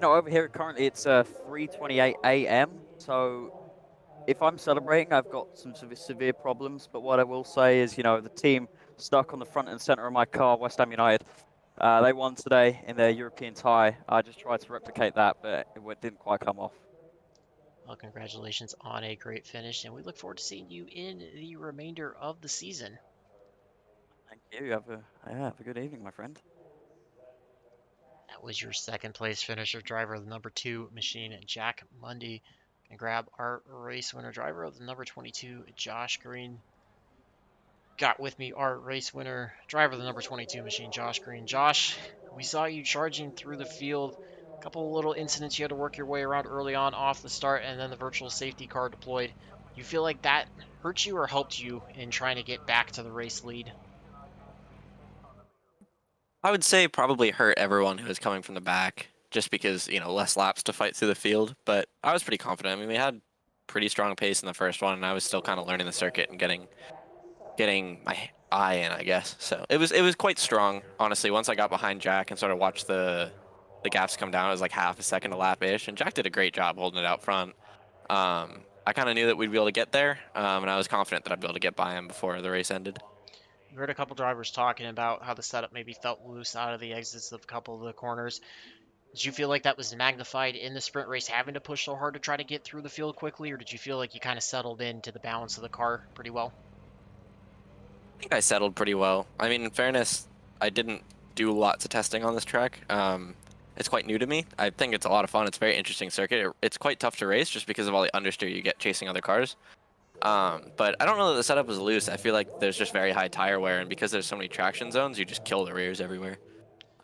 over here currently it's 3:28 a.m. So if I'm celebrating, I've got some severe problems. But what I will say is, the team stuck on the front and center of my car, West Ham United. They won today in their European tie. I just tried to replicate that, but it didn't quite come off. Well, congratulations on a great finish, and we look forward to seeing you in the remainder of the season. Thank you. Have a good evening, my friend. That was your second place finisher, driver of the number 2 machine, Jack Mundy. And grab our race winner, driver of the number 22, Josh Green. Got with me our race winner, driver of the number 22 machine, Josh Green. Josh, we saw you charging through the field. A couple of little incidents you had to work your way around early on off the start, and then the virtual safety car deployed. You feel like that hurt you or helped you in trying to get back to the race lead? I would say probably hurt everyone who was coming from the back, just because, less laps to fight through the field. But I was pretty confident. I mean, we had pretty strong pace in the first one, and I was still kind of learning the circuit and getting my eye in, I guess. So it was quite strong, honestly. Once I got behind Jack and sort of watched the gaps come down, it was like half a second a lap-ish, and Jack did a great job holding it out front. I kind of knew that we'd be able to get there, and I was confident that I'd be able to get by him before the race ended. We heard a couple drivers talking about how the setup maybe felt loose out of the exits of a couple of the corners. Did you feel like that was magnified in the sprint race, having to push so hard to try to get through the field quickly, or did you feel like you kind of settled into the balance of the car pretty well? I think I settled pretty well. I mean, in fairness, I didn't do lots of testing on this track. It's quite new to me. I think it's a lot of fun. It's a very interesting circuit. It's quite tough to race just because of all the understeer you get chasing other cars. But I don't know that the setup was loose. I feel like there's just very high tire wear, and because there's so many traction zones, you just kill the rears everywhere.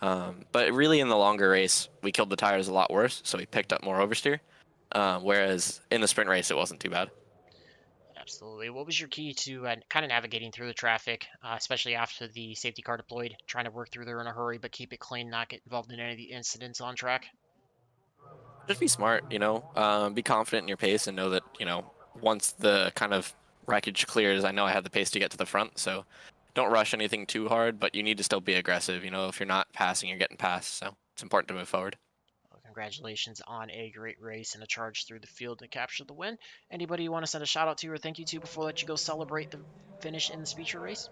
But really, in the longer race, we killed the tires a lot worse, so we picked up more oversteer. Whereas in the sprint race, it wasn't too bad. Absolutely. What was your key to kind of navigating through the traffic, especially after the safety car deployed, trying to work through there in a hurry, but keep it clean, not get involved in any of the incidents on track? Just be smart, be confident in your pace and know that, once the kind of wreckage clears, I know I have the pace to get to the front, so don't rush anything too hard, but you need to still be aggressive. If you're not passing, you're getting passed, so it's important to move forward. Well, congratulations on a great race and a charge through the field to capture the win. Anybody you want to send a shout out to or thank you to before I let you go celebrate the finish in the feature race?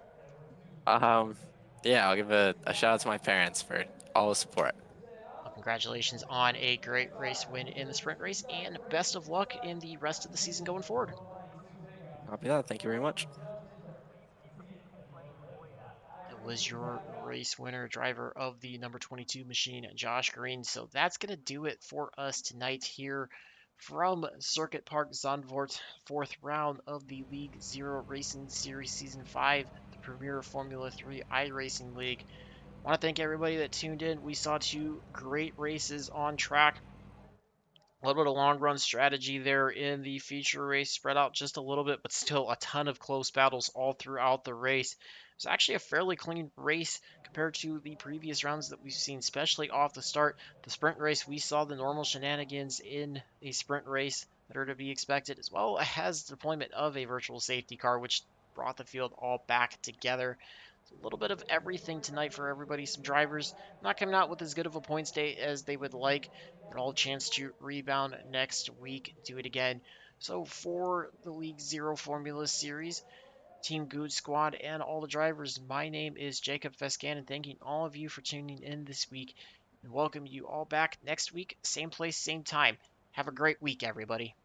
Um, yeah, I'll give a shout out to my parents for all the support. Well, congratulations on a great race win in the sprint race, and best of luck in the rest of the season going forward. Copy that. Thank you very much. It was your race winner, driver of the number 22 machine, Josh Green. So that's going to do it for us tonight here from Circuit Park Zandvoort, fourth round of the League Zero Racing Series Season 5, the Premier Formula 3 iRacing League. I want to thank everybody that tuned in. We saw two great races on track. A little bit of long run strategy there in the feature race, spread out just a little bit, but still a ton of close battles all throughout the race. It was actually a fairly clean race compared to the previous rounds that we've seen, especially off the start. The sprint race, we saw the normal shenanigans in a sprint race that are to be expected, as well as the deployment of a virtual safety car, which brought the field all back together. A little bit of everything tonight for everybody. Some drivers not coming out with as good of a point state as they would like. They're all a chance to rebound next week, do it again. So for the League Zero Formula Series, Team Good Squad, and all the drivers, my name is Jacob Fescan, thanking all of you for tuning in this week, and welcome you all back next week, same place, same time. Have a great week, everybody.